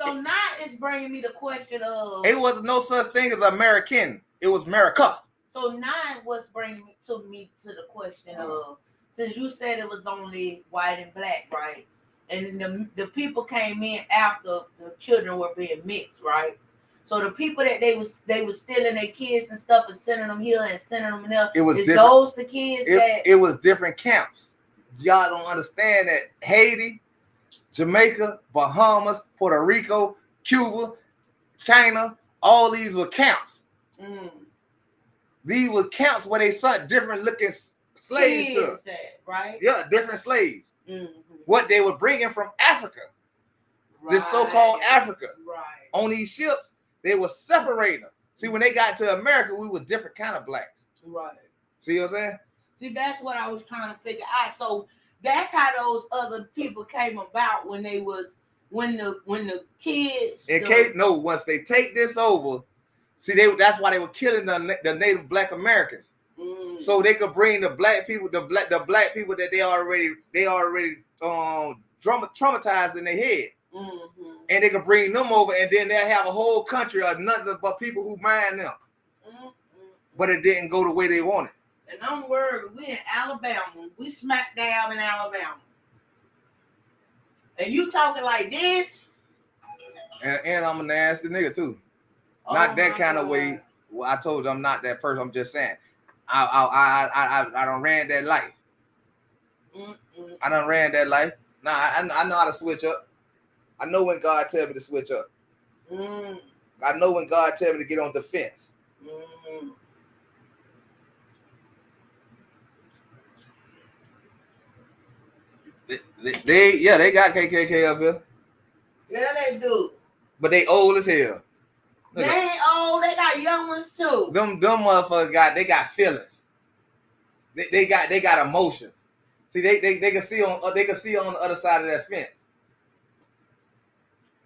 So now it's bringing me the question of... It was no such thing as American. It was America. So now what's bringing me to the question of, since you said it was only white and black, right? And the people came in after the children were being mixed, right? So the people that they was stealing their kids and stuff and sending them here and sending them there. It was different. Those the kids it was different camps. Y'all don't understand that Haiti, Jamaica, Bahamas, Puerto Rico, Cuba, China, all these were camps. These were camps where they sent different looking slaves to. Right? Yeah, different slaves. What they were bringing from Africa. Right. This so-called Africa. Right. On these ships, they were separating them. See, when they got to America, we were different kind of blacks. Right. See what I'm saying? See, that's what I was trying to figure out. So that's how those other people came about when the kids. Once they take this over, see, that's why they were killing the native black Americans, so they could bring the black people, the black people that they already traumatized in their head, and they could bring them over, and then they'll have a whole country of nothing but people who mind them. But it didn't go the way they wanted. And I'm worried. We in Alabama. We smack dab in Alabama. And you talking like this? And I'm a nasty nigga too. Not that kind of way. Well, I told you I'm not that person. I'm just saying. I done ran that life. I done ran that life. Nah, I know how to switch up. I know when God tells me to switch up. I know when God tells me to get on defense. They got KKK up here. Yeah, they do. But they old as hell. They ain't old. They got young ones too. Them motherfuckers got feelings. They got emotions. See, they can see on the other side of that fence.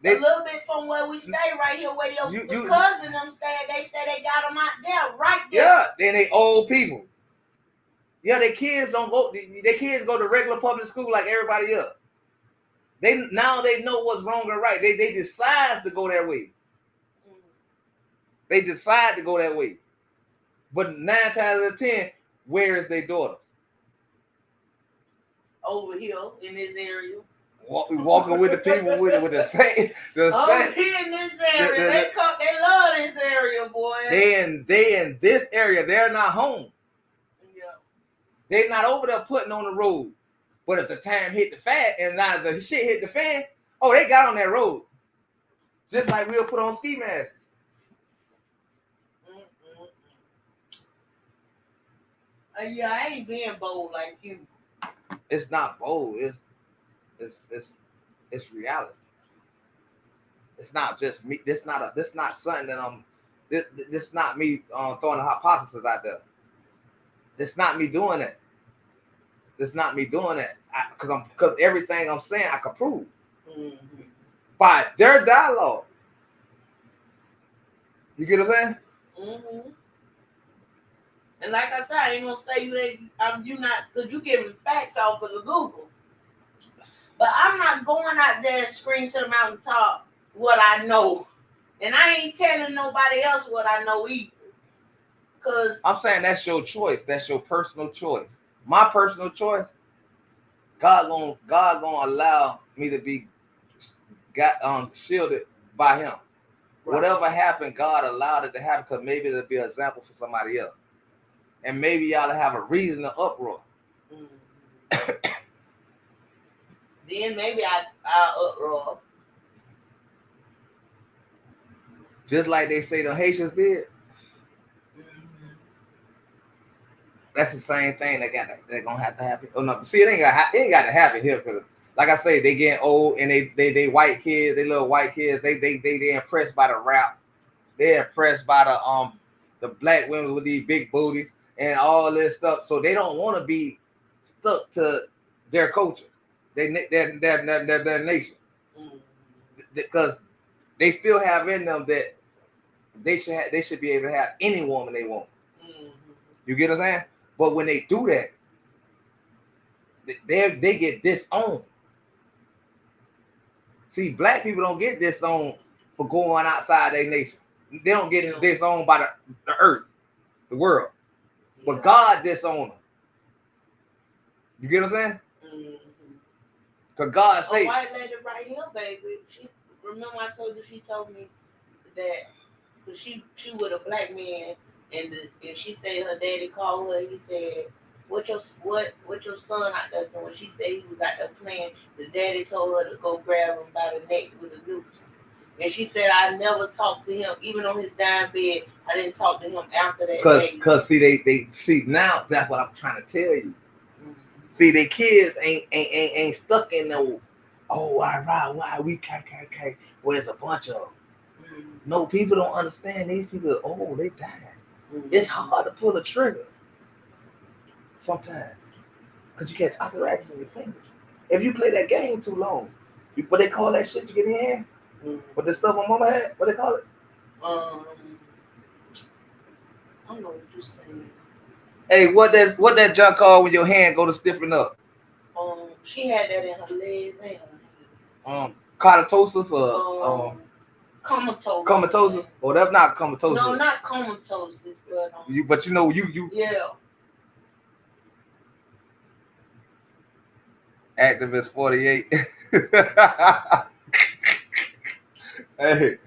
A little bit from where we stay, right here, where your cousin them stay. They say they got them out there, right there. Yeah, then they old people. Yeah, their kids don't go. Their kids go to regular public school like everybody else. They know what's wrong and right. They decide to go that way. They decide to go that way. But 9 times out of 10, where is their daughters? Over here in this area. Walking with the people with the same. Over here in this area, they love this area, boy. They in this area. They're not home. Yeah. They're not over there putting on the road. But if the time hit the fan and now the shit hit the fan, oh, they got on that road. Just like we'll put on ski masks. Yeah, I ain't being bold like you. It's not bold. It's reality. It's not just me. This not something that I'm. This not me throwing a hypothesis out there. This not me doing it. This not me doing it. Because everything I'm saying I can prove by their dialogue. You get what I'm saying? Mm-hmm. And like I said, I ain't gonna say you ain't. You not, because you giving facts off of the Google. But I'm not going out there and scream to the mountaintop what I know, and I ain't telling nobody else what I know either. Cause I'm saying that's your choice. That's your personal choice. My personal choice. God gonna allow me to be shielded by Him. Right. Whatever happened, God allowed it to happen because maybe it'll be an example for somebody else, and maybe y'all have a reason to uproar. Then maybe I'll uproar. Just like they say the Haitians did. That's the same thing they're gonna have to happen. Oh no, see, it ain't got to happen here because, like I say, they getting old and they white kids, they little white kids. They impressed by the rap. They're impressed by the black women with these big booties and all this stuff. So they don't want to be stuck to their culture, their nation, because they still have in them that they should be able to have any woman they want. You get what I'm saying? But when they do that, they get disowned. See, black people don't get disowned for going outside their nation. They don't get disowned by the earth, the world. But God disowned them. You get what I'm saying? Because God say, a white lady right here, baby. She remember I told you, she told me that because she with a black man, and she said her daddy called her. He said, what your son out there doing? She said he was out there playing. The daddy told her to go grab him by the neck with a noose. And she said, I never talked to him, even on his dying bed. I didn't talk to him after that. Because see, they see now. That's what I'm trying to tell you. See, they kids ain't stuck in no. Oh, why we KKK? Where's a bunch of them? No, people don't understand. These people, oh, they dying. It's hard to pull a trigger sometimes because you catch arthritis in your fingers. If you play that game too long, what they call that shit you get in your hand? What the stuff my mama had? What they call it? I don't know what you're saying. Hey, what that junk called when your hand go to stiffen up? She had that in her legs. Comatose or comatose. Comatose? Oh, that's not comatose. No, not comatose, but you know you. Yeah. Activist 48. Hey,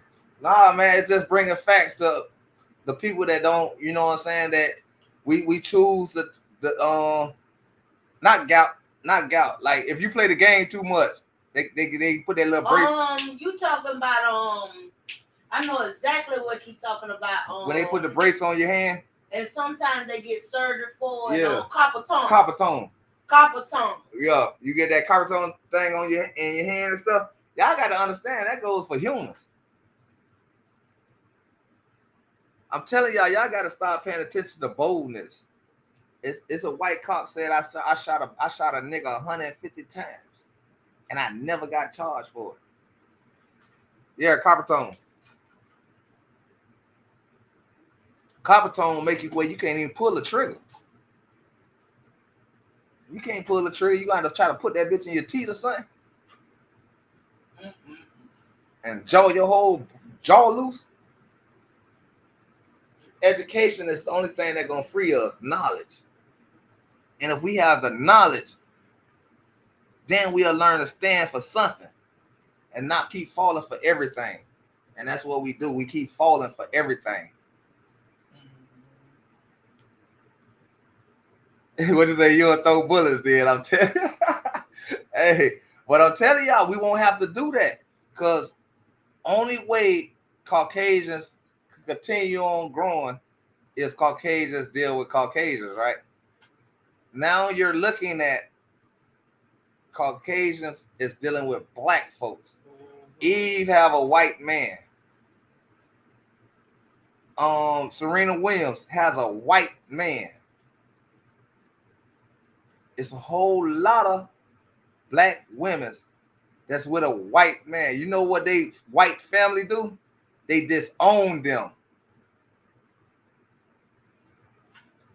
nah, man, it's just bringing facts to the people that don't, you know what I'm saying, that we choose the not gout. Like if you play the game too much, they put that little brace. You talking about I know exactly what you're talking about. When they put the brace on your hand. And sometimes they get surgery for copper tone. Yeah, you get that copper tone thing on your hand and stuff. Y'all got to understand that goes for humans. I'm telling y'all got to start paying attention to boldness. It's a white cop said I shot a nigga 150 times, and I never got charged for it. Yeah, copper tone. Copper tone will make you where you can't even pull the trigger. You can't pull the trigger. You got to try to put that bitch in your teeth or something, and jaw your whole jaw loose. Education is the only thing that's gonna free us. Knowledge. And if we have the knowledge, then we'll learn to stand for something and not keep falling for everything. And that's what we do. We keep falling for everything. What you say? You'll throw bullets, then. I'm telling you. Hey, but I'm telling y'all, we won't have to do that. Because only way Caucasians can continue on growing is Caucasians deal with Caucasians, right? Now you're looking at Caucasians is dealing with black folks. Eve have a white man. Serena Williams has a white man. It's a whole lot of black women that's with a white man. You know what they white family do? They disown them.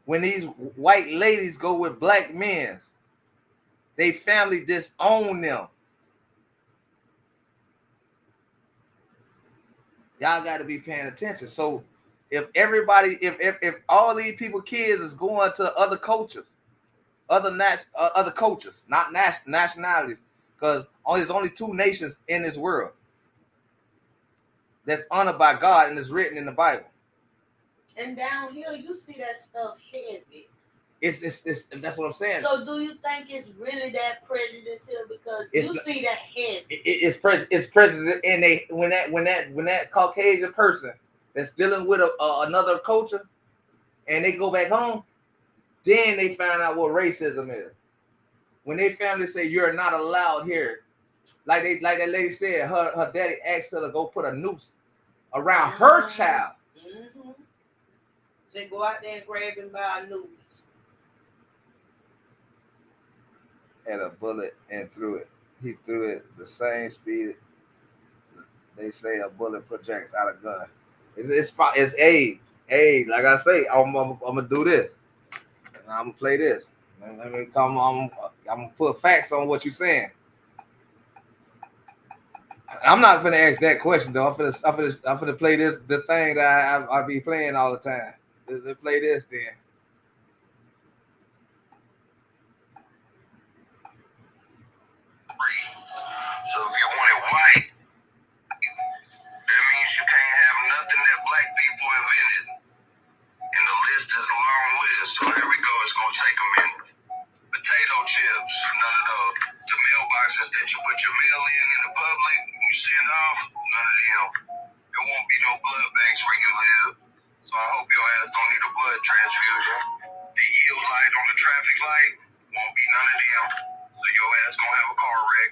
When these white ladies go with black men, they family disown them. Y'all got to be paying attention. So if everybody, if all these people, kids is going to other cultures, other cultures, not nationalities, because there's only two nations in this world that's honored by God and is written in the Bible. And down here, you see that stuff heavy. It's that's what I'm saying. So do you think it's really that prejudice here? Because you see that heavy. It's prejudice, and they when that Caucasian person that's dealing with another culture, and they go back home, then they find out what racism is. When they family say you're not allowed here, like that lady said, her daddy asked her to go put a noose around her child. Mm-hmm. Say go out there and grab him by a noose. Had a bullet and threw it. He threw it the same speed they say a bullet projects out of gun. It's like I say, I'm gonna do this. And I'm gonna play this. Let me come. I'm gonna put facts on what you're saying. I'm not gonna ask that question though. I'm gonna play this, the thing that I be playing all the time. Let's play this then. So if you want it white, that means you can't have nothing that black people invented. And the list is a long list. So here we go. It's gonna take a minute. Potato chips, none of the mailboxes that you put your mail in the public, you send off, none of them. There won't be no blood banks where you live. So I hope your ass don't need a blood transfusion. The yield light on the traffic light won't be none of them. So your ass gonna have a car wreck.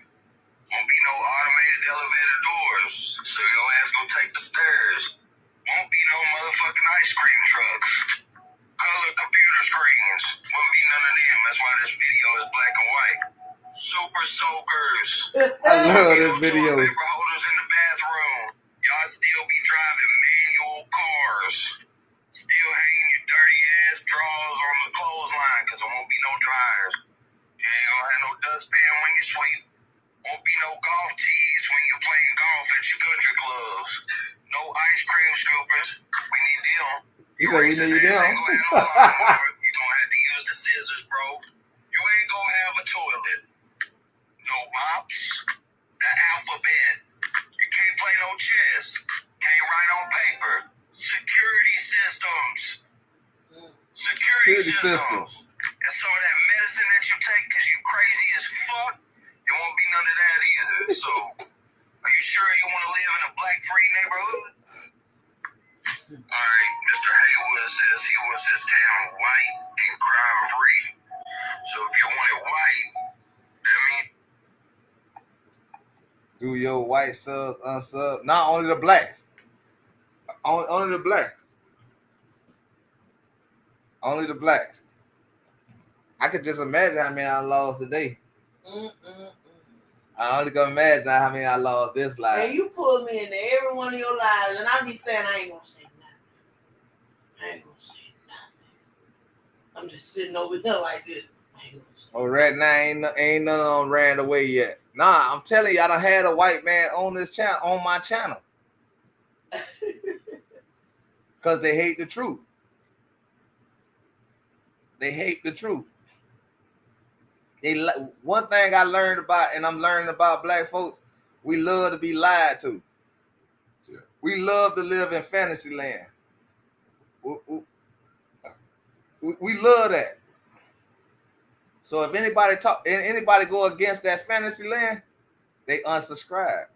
Won't be no automated elevator doors. So your ass gonna take the stairs. Won't be no motherfucking ice cream trucks. Color computer screens. Won't be none of them. That's why this video is black and white. Super soakers. I love this video. Paper holders in the bathroom. Y'all still be driving manual cars. Still hanging your dirty ass drawers on the clothesline because there won't be no dryers. You ain't gonna have no dustpan when you sweep. Won't be no golf tees when you're playing golf at your country clubs. No ice cream scoopers. We need them. You say we need them. You're gonna have to use the scissors, bro. You ain't gonna have a toilet. No mops. The alphabet. You can't play no chess. Can't write on paper. Security systems. Security systems. And so that medicine that you take because you crazy as fuck, there won't be none of that either. So, are you sure you want to live in a black-free neighborhood? Alright, Mr. Haywood says he wants his town white and crime-free. So if you want it white, that means... Do your white subs, unsub. Not only the blacks. Only the blacks. Only the blacks. I could just imagine how many I lost today. I only can imagine how many I lost this life. And you pulled me into every one of your lives, and I be saying I ain't gonna say nothing. I ain't gonna say nothing. I'm just sitting over here like this. Oh, right now ain't none of them ran away yet. Nah, I'm telling you, I done had a white man on this channel, on my channel, because they hate the truth. They hate the truth. One thing I learned about, and I'm learning about black folks, we love to be lied to. Yeah. We love to live in fantasy land. We love that. So if anybody go against that fantasy land, they unsubscribe.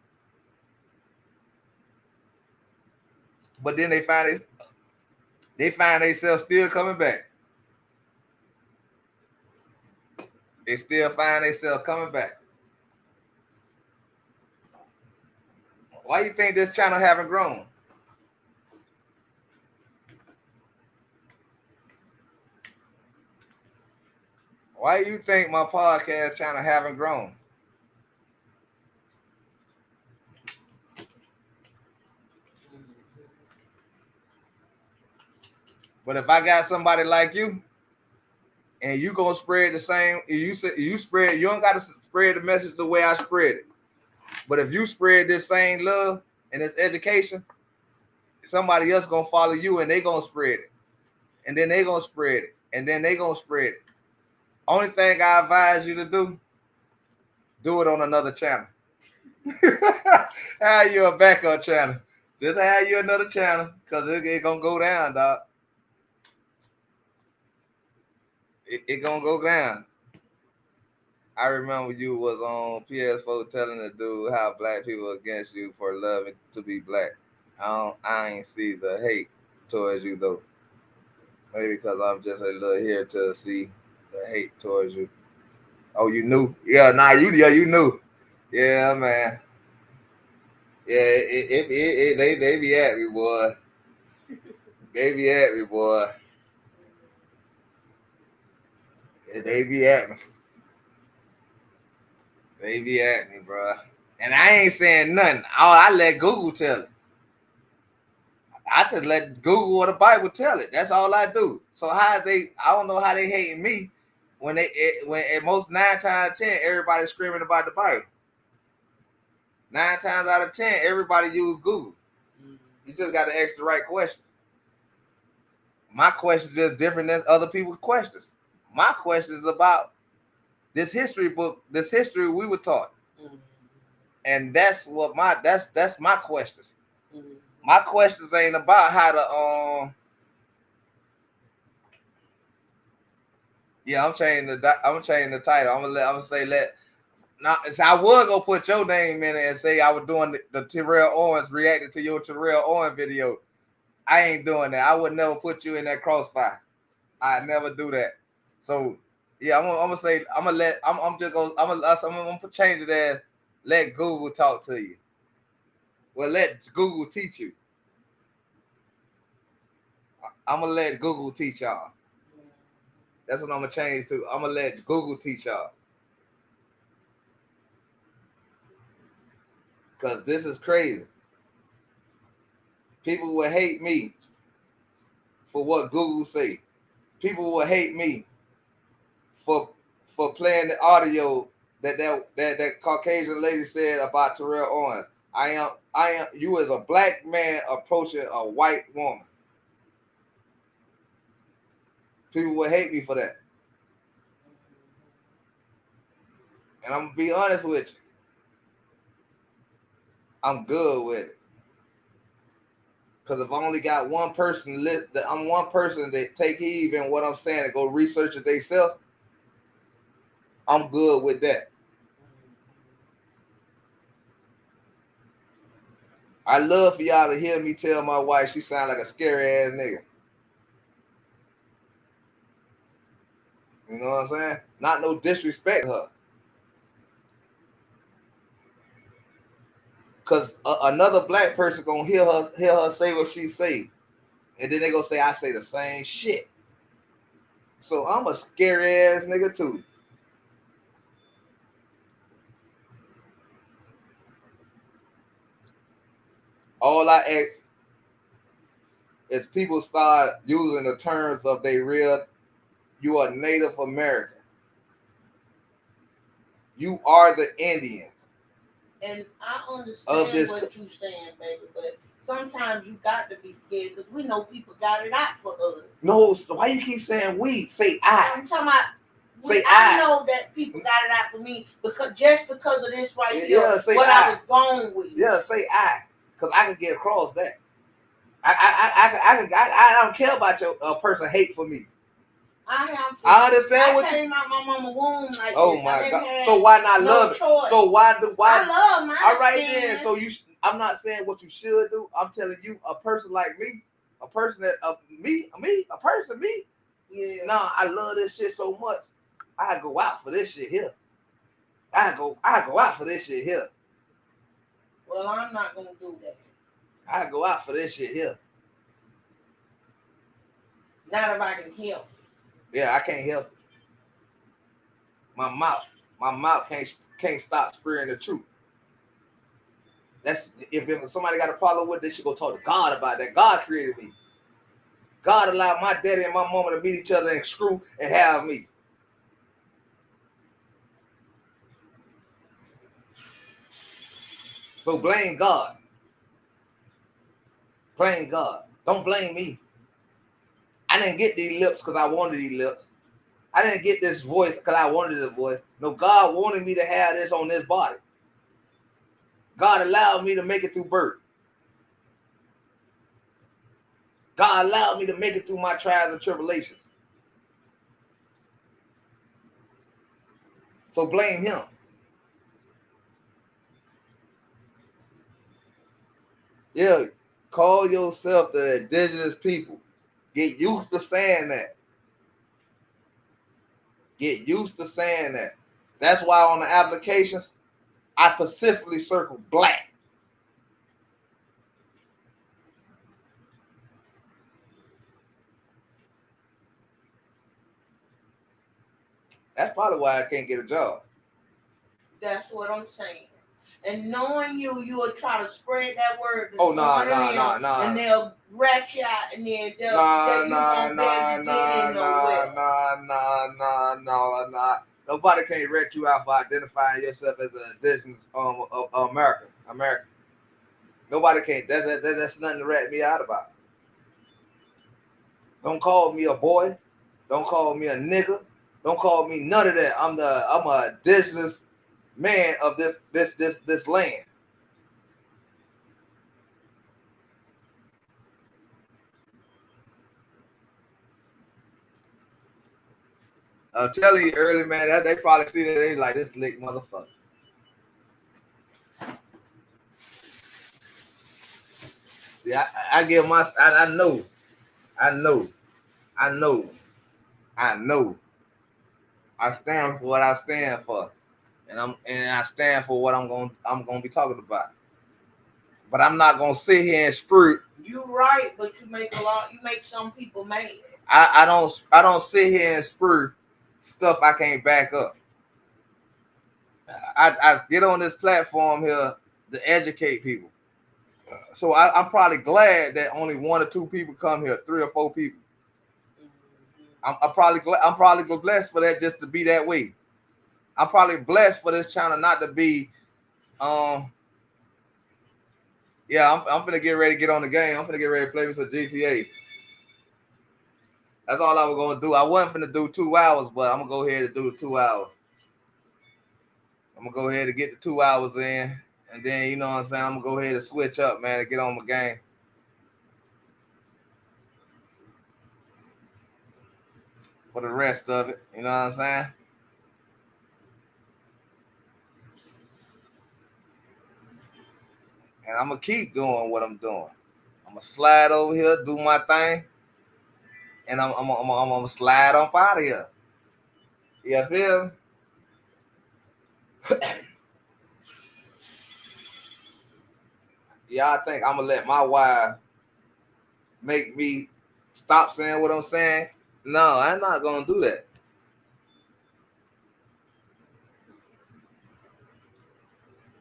But then they find themselves still coming back. They still find themselves coming back. Why you think this channel haven't grown? Why you think my podcast channel haven't grown? But if I got somebody like you, and you gonna spread the same, you spread, you don't gotta spread the message the way I spread it. But if you spread this same love and this education, somebody else gonna follow you and they gonna spread it. And then they gonna spread it. And then they gonna spread it. Only thing I advise you to do it on another channel. Have you a backup channel. Just have you another channel, because it gonna go down, dog. It gonna go down. I remember you was on PS4 telling the dude how black people against you for loving to be black. I ain't see the hate towards you though. Maybe because I'm just a little here to see the hate towards you. Oh, you knew? Yeah, you knew. Yeah, man. Yeah, they be at me, boy. They be at me, boy. They be at me. They be at me, bro. And I ain't saying nothing. I let Google tell it. I just let Google or the Bible tell it. That's all I do. So I don't know how they hating me when at most 9 times out of 10 everybody's screaming about the Bible. 9 times out of 10 everybody use Google. You just got to ask the right question. My question is just different than other people's questions. My question is about this history book, this history we were taught. And that's what that's my questions. My questions ain't about how to yeah, I'm changing the title. I'm gonna say now. I was gonna put your name in it and say I was doing the Terrell Owens reacting to your Terrell Owens video. I ain't doing that. I would never put you in that crossfire. I never do that. So yeah, I'm gonna say I'm gonna change it as let Google talk to you. Well, let Google teach you. I'm gonna let Google teach y'all. That's what I'm gonna change to. I'm gonna let Google teach y'all. Cause this is crazy. People will hate me for what Google say. People will hate me for playing the audio that Caucasian lady said about Terrell Owens. I am you as a black man approaching a white woman. People will hate me for that. And I'm gonna be honest with you. I'm good with it. Because if I only got one person, I'm one person that take heed in what I'm saying and go research it themselves, I'm good with that. I love for y'all to hear me tell my wife she sound like a scary ass nigga. You know what I'm saying? Not no disrespect to her. Cause another black person gonna hear her say what she say, and then they gonna say I say the same shit. So I'm a scary ass nigga too. All I ask is people start using the terms of they real. You are Native American. You are the Indians. And I understand what you're saying, baby, but sometimes you got to be scared because we know people got it out for us. No, so why you keep saying we? Say I. I'm talking about. I know that people got it out for me because of this right here. What I was born with. Yeah, say I, because I can get across that. I don't care about your person hate for me. I understand what came out my mama's womb like oh this. My God! So why not love it? Choice. So why? I love my all right skin. Then. So I'm not saying what you should do. I'm telling you, a person like me, a person that a person. Yeah. Nah, I love this shit so much. I go out for this shit here. I go out for this shit here. Well, I'm not gonna do that. I go out for this shit here. Not if I can help. Yeah, I can't help it. My mouth can't stop spreading the truth. That's if somebody got a problem with it, they should go talk to God about that. God created me. God allowed my daddy and my mama to meet each other and screw and have me. So blame God. Blame God. Don't blame me. I didn't get these lips because I wanted these lips. I didn't get this voice because I wanted this voice. No, God wanted me to have this on this body. God allowed me to make it through birth. God allowed me to make it through my trials and tribulations. So blame him. Yeah, call yourself the indigenous people. Get used to saying that. Get used to saying that. That's why on the applications, I specifically circle black. That's probably why I can't get a job. That's what I'm saying. And knowing you will try to spread that word. Oh, nah. And they'll rat you out, and then Nah. Nobody can't rat you out for identifying yourself as an indigenous American. Nobody can't. That's nothing to rat me out about. Don't call me a boy. Don't call me a nigga. Don't call me none of that. I'm a indigenous man of this land. I'm telling you early, man, that they probably see that they like this lick motherfucker. See, I give my I know. I stand for what I stand for. And I stand for what I'm gonna be talking about. But I'm not gonna sit here and sprue. You're right, but you make some people mad. I don't sit here and sprue stuff I can't back up. I get on this platform here to educate people. So I'm probably glad that only 1 or 2 people come here, 3 or 4 people. I'm probably blessed for that, just to be that way. I'm probably blessed for this channel not to be yeah, I'm finna get ready to get on the game. I'm finna get ready to play with some GTA. That's all I was gonna do. I wasn't finna do 2 hours, but I'm gonna go ahead and do the 2 hours. I'm gonna go ahead and get the 2 hours in, and then, you know what I'm saying, I'm gonna go ahead and switch up, man, and get on my game. For the rest of it, you know what I'm saying? And I'm gonna keep doing what I'm doing. I'm gonna slide over here, do my thing, and I'm gonna slide up out of here. You feel me? Yeah, I think I'm gonna let my wife make me stop saying what I'm saying. No, I'm not gonna do that.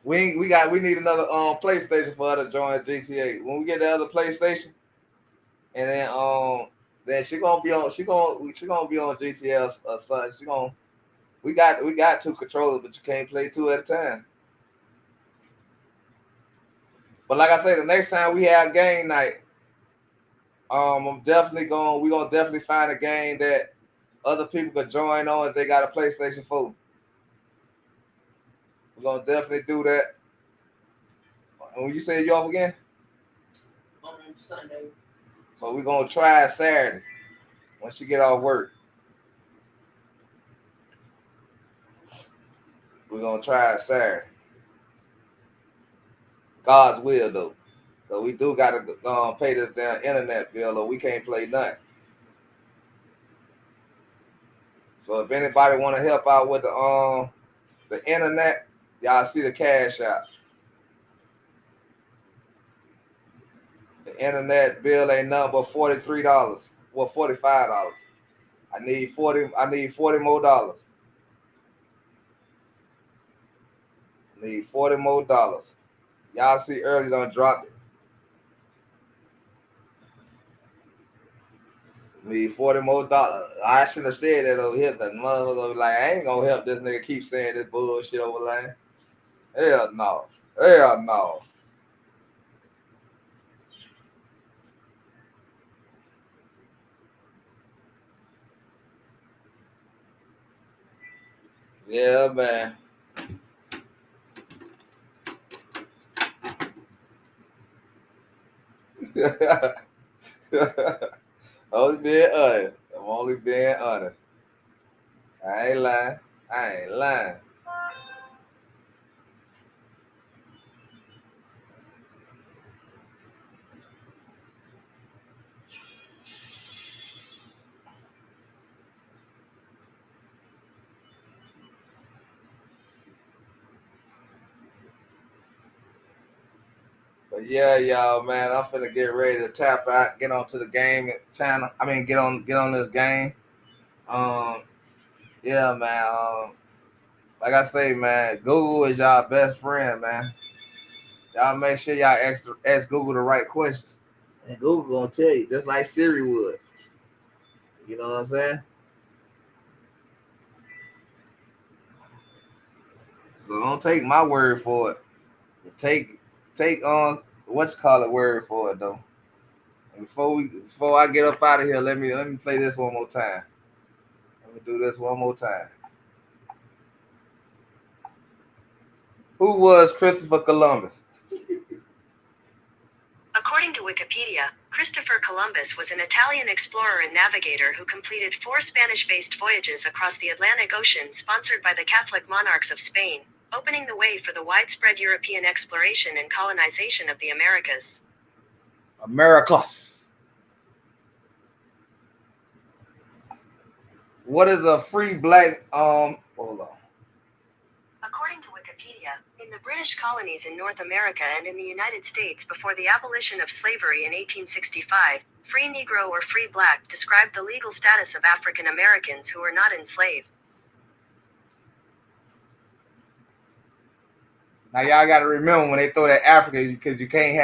We need another PlayStation for her to join GTA. When we get the other PlayStation, and then she gonna be on GTA or something. We got 2 controllers, but you can't play 2 at a time. But like I say, the next time we have game night, we're gonna definitely find a game that other people could join on if they got a PlayStation 4. We're gonna definitely do that. And when you say you off again? On Sunday. So we're gonna try Saturday when she get off work. We're gonna try Saturday. God's will though. So we do gotta pay this damn internet bill, or we can't play nothing. So if anybody want to help out with the internet, y'all see the cash out. internet bill ain't nothing but $43. Well, $45. I need 40. I need 40 more dollars. Need 40 more dollars. Y'all see early done dropped it. Need 40 more dollars. I should have said that over here. The motherfucker was like, I ain't gonna help this nigga keep saying this bullshit over there. Hell no. Hell no. Yeah, man. Only being honest. I'm only being honest. I ain't lying. I ain't lying. But yeah, y'all, man, I'm finna get ready to tap out, get onto the game channel. I mean, get on this game. Um, yeah, man. Like I say, man, Google is y'all best friend, man. Y'all make sure y'all ask Google the right questions, and Google gonna tell you just like Siri would. You know what I'm saying? So don't take my word for it. Take on what you call it word for it though. And before I get up out of here, let me play this one more time. Let me do this one more time. Who was Christopher Columbus? According to Wikipedia, Christopher Columbus was an Italian explorer and navigator who completed 4 Spanish-based voyages across the Atlantic Ocean sponsored by the Catholic monarchs of Spain, opening the way for the widespread European exploration and colonization of the Americas. Americas. What is a free black hold on. According to Wikipedia, in the British colonies in North America and in the United States before the abolition of slavery in 1865, free Negro or free black described the legal status of African Americans who were not enslaved. Now y'all got to remember when they throw that Africa, because you can't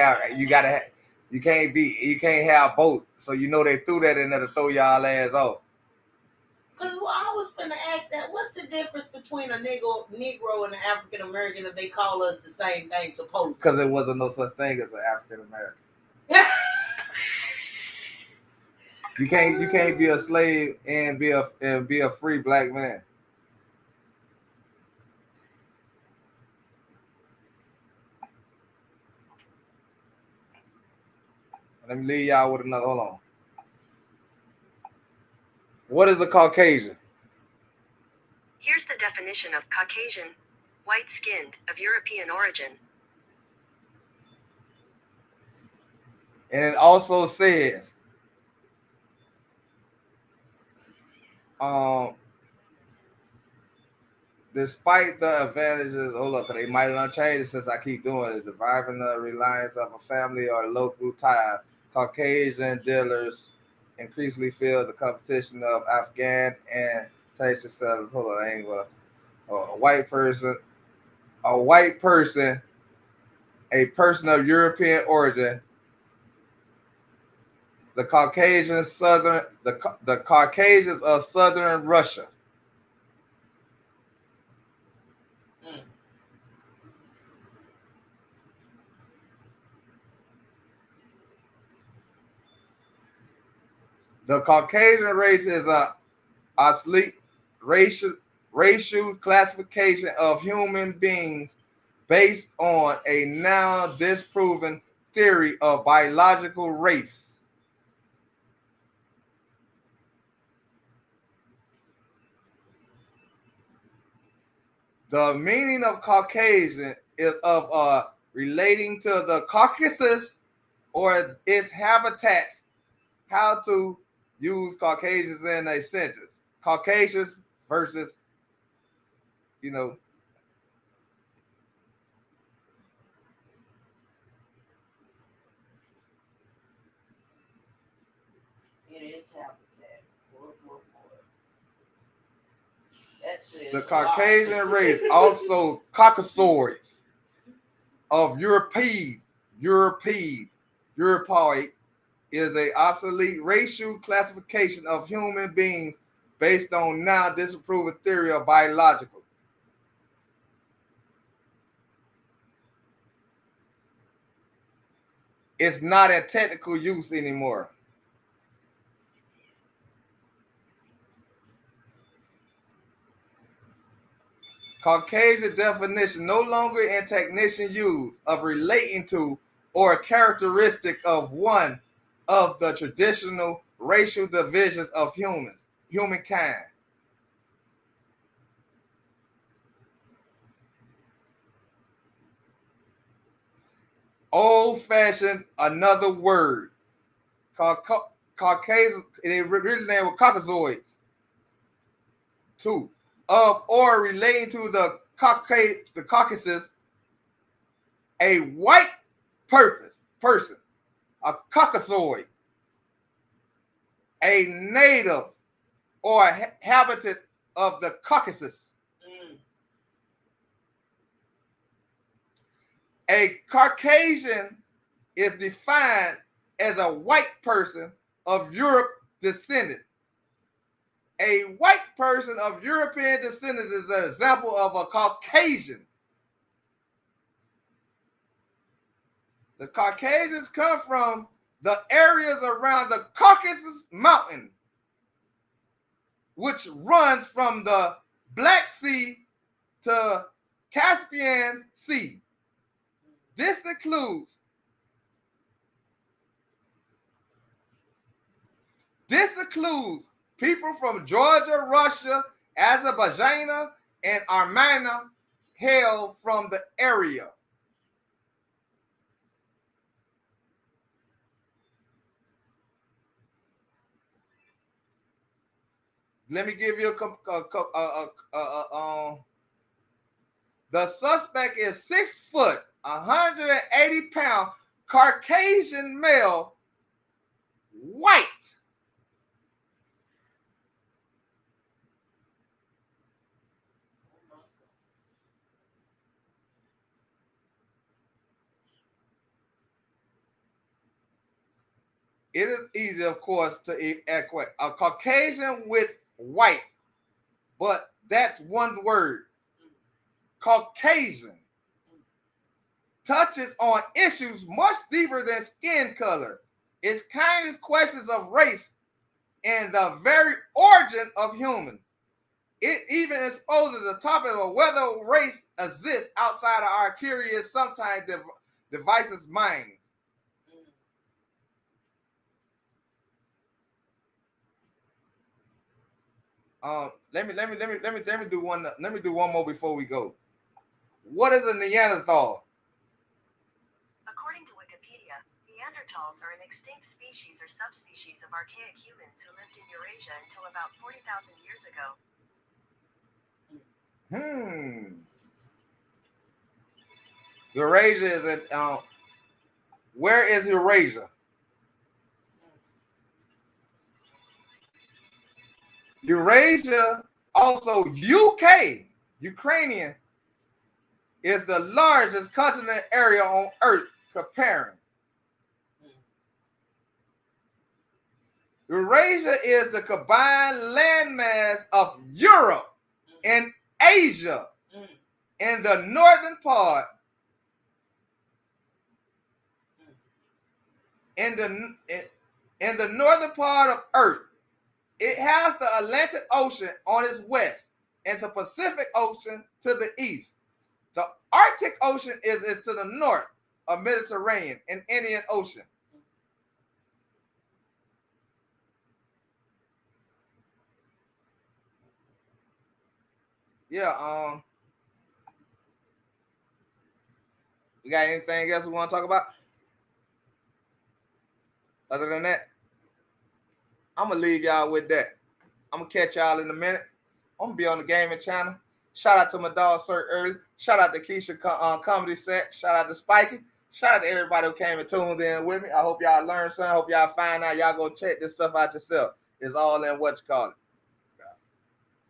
have both. So you know they threw that in there to throw y'all ass off. Cause I was gonna ask that. What's the difference between a Negro and an African American if they call us the same thing? Supposedly. Because there wasn't no such thing as an African American. You can't be a slave and be a free black man. Let me leave y'all with another. Hold on. What is a Caucasian? Here's the definition of Caucasian: white-skinned, of European origin. And it also says, despite the advantages, hold up, they might not change it since I keep doing it. Deriving the reliance of a family or local tie, Caucasian dealers increasingly feel the competition of Afghan and Turkish sellers. Hold on, I ain't gonna. A white person, a person of European origin. The Caucasians of southern Russia. The Caucasian race is a obsolete racial classification of human beings based on a now disproven theory of biological race. The meaning of Caucasian is of relating to the Caucasus or its habitats. How to use Caucasians in a sentence. Caucasians versus, you know, in its habitat. That's it. The Caucasian race, also Caucasoids of Europoid, is a obsolete racial classification of human beings based on now disproven theory of biological. It's not in technical use anymore. Caucasian definition no longer in technician use of relating to or a characteristic of one of the traditional racial divisions of humankind. Old-fashioned, another word. Caucasian, it originated with Caucasoids, too, of or relating to the Caucasus, a white person, a Caucasoid, a native or a habitant of the Caucasus. A Caucasian is defined as a white person of Europe descendant. A white person of European descendants is an example of a Caucasian. The Caucasians come from the areas around the Caucasus Mountain, which runs from the Black Sea to Caspian Sea. This includes people from Georgia, Russia, Azerbaijan, and Armenia hail from the area. Let me give you the suspect is 6 foot, 180 pound, Caucasian male, white. It is easy, of course, to equate a Caucasian with white, but that's one word. Caucasian touches on issues much deeper than skin color. Its kindest questions of race and the very origin of humans. It even exposes the topic of whether race exists outside of our curious, sometimes divisive minds. Let me do one. Let me do one more before we go. What is a Neanderthal? According to Wikipedia, Neanderthals are an extinct species or subspecies of archaic humans who lived in Eurasia until about 40,000 years ago. Eurasia is at where is Eurasia? Eurasia, also UK, Ukrainian, is the largest continent area on Earth comparing. Eurasia is the combined landmass of Europe and Asia in the northern part. In the northern part of Earth. It has the Atlantic Ocean on its west and the Pacific Ocean to the east. The Arctic Ocean is to the north of Mediterranean and Indian Ocean. Yeah, we got anything else we want to talk about? Other than that, I'm going to leave y'all with that. I'm going to catch y'all in a minute. I'm going to be on the gaming channel. Shout out to my dog, Sir Early. Shout out to Keisha Comedy Set. Shout out to Spiky. Shout out to everybody who came and tuned in with me. I hope y'all learned something. I hope y'all find out. Y'all go check this stuff out yourself. It's all in what you call it.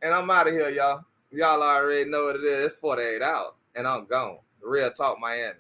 And I'm out of here, y'all. Y'all already know what it is. It's 48 hours, and I'm gone. Real Talk Miami.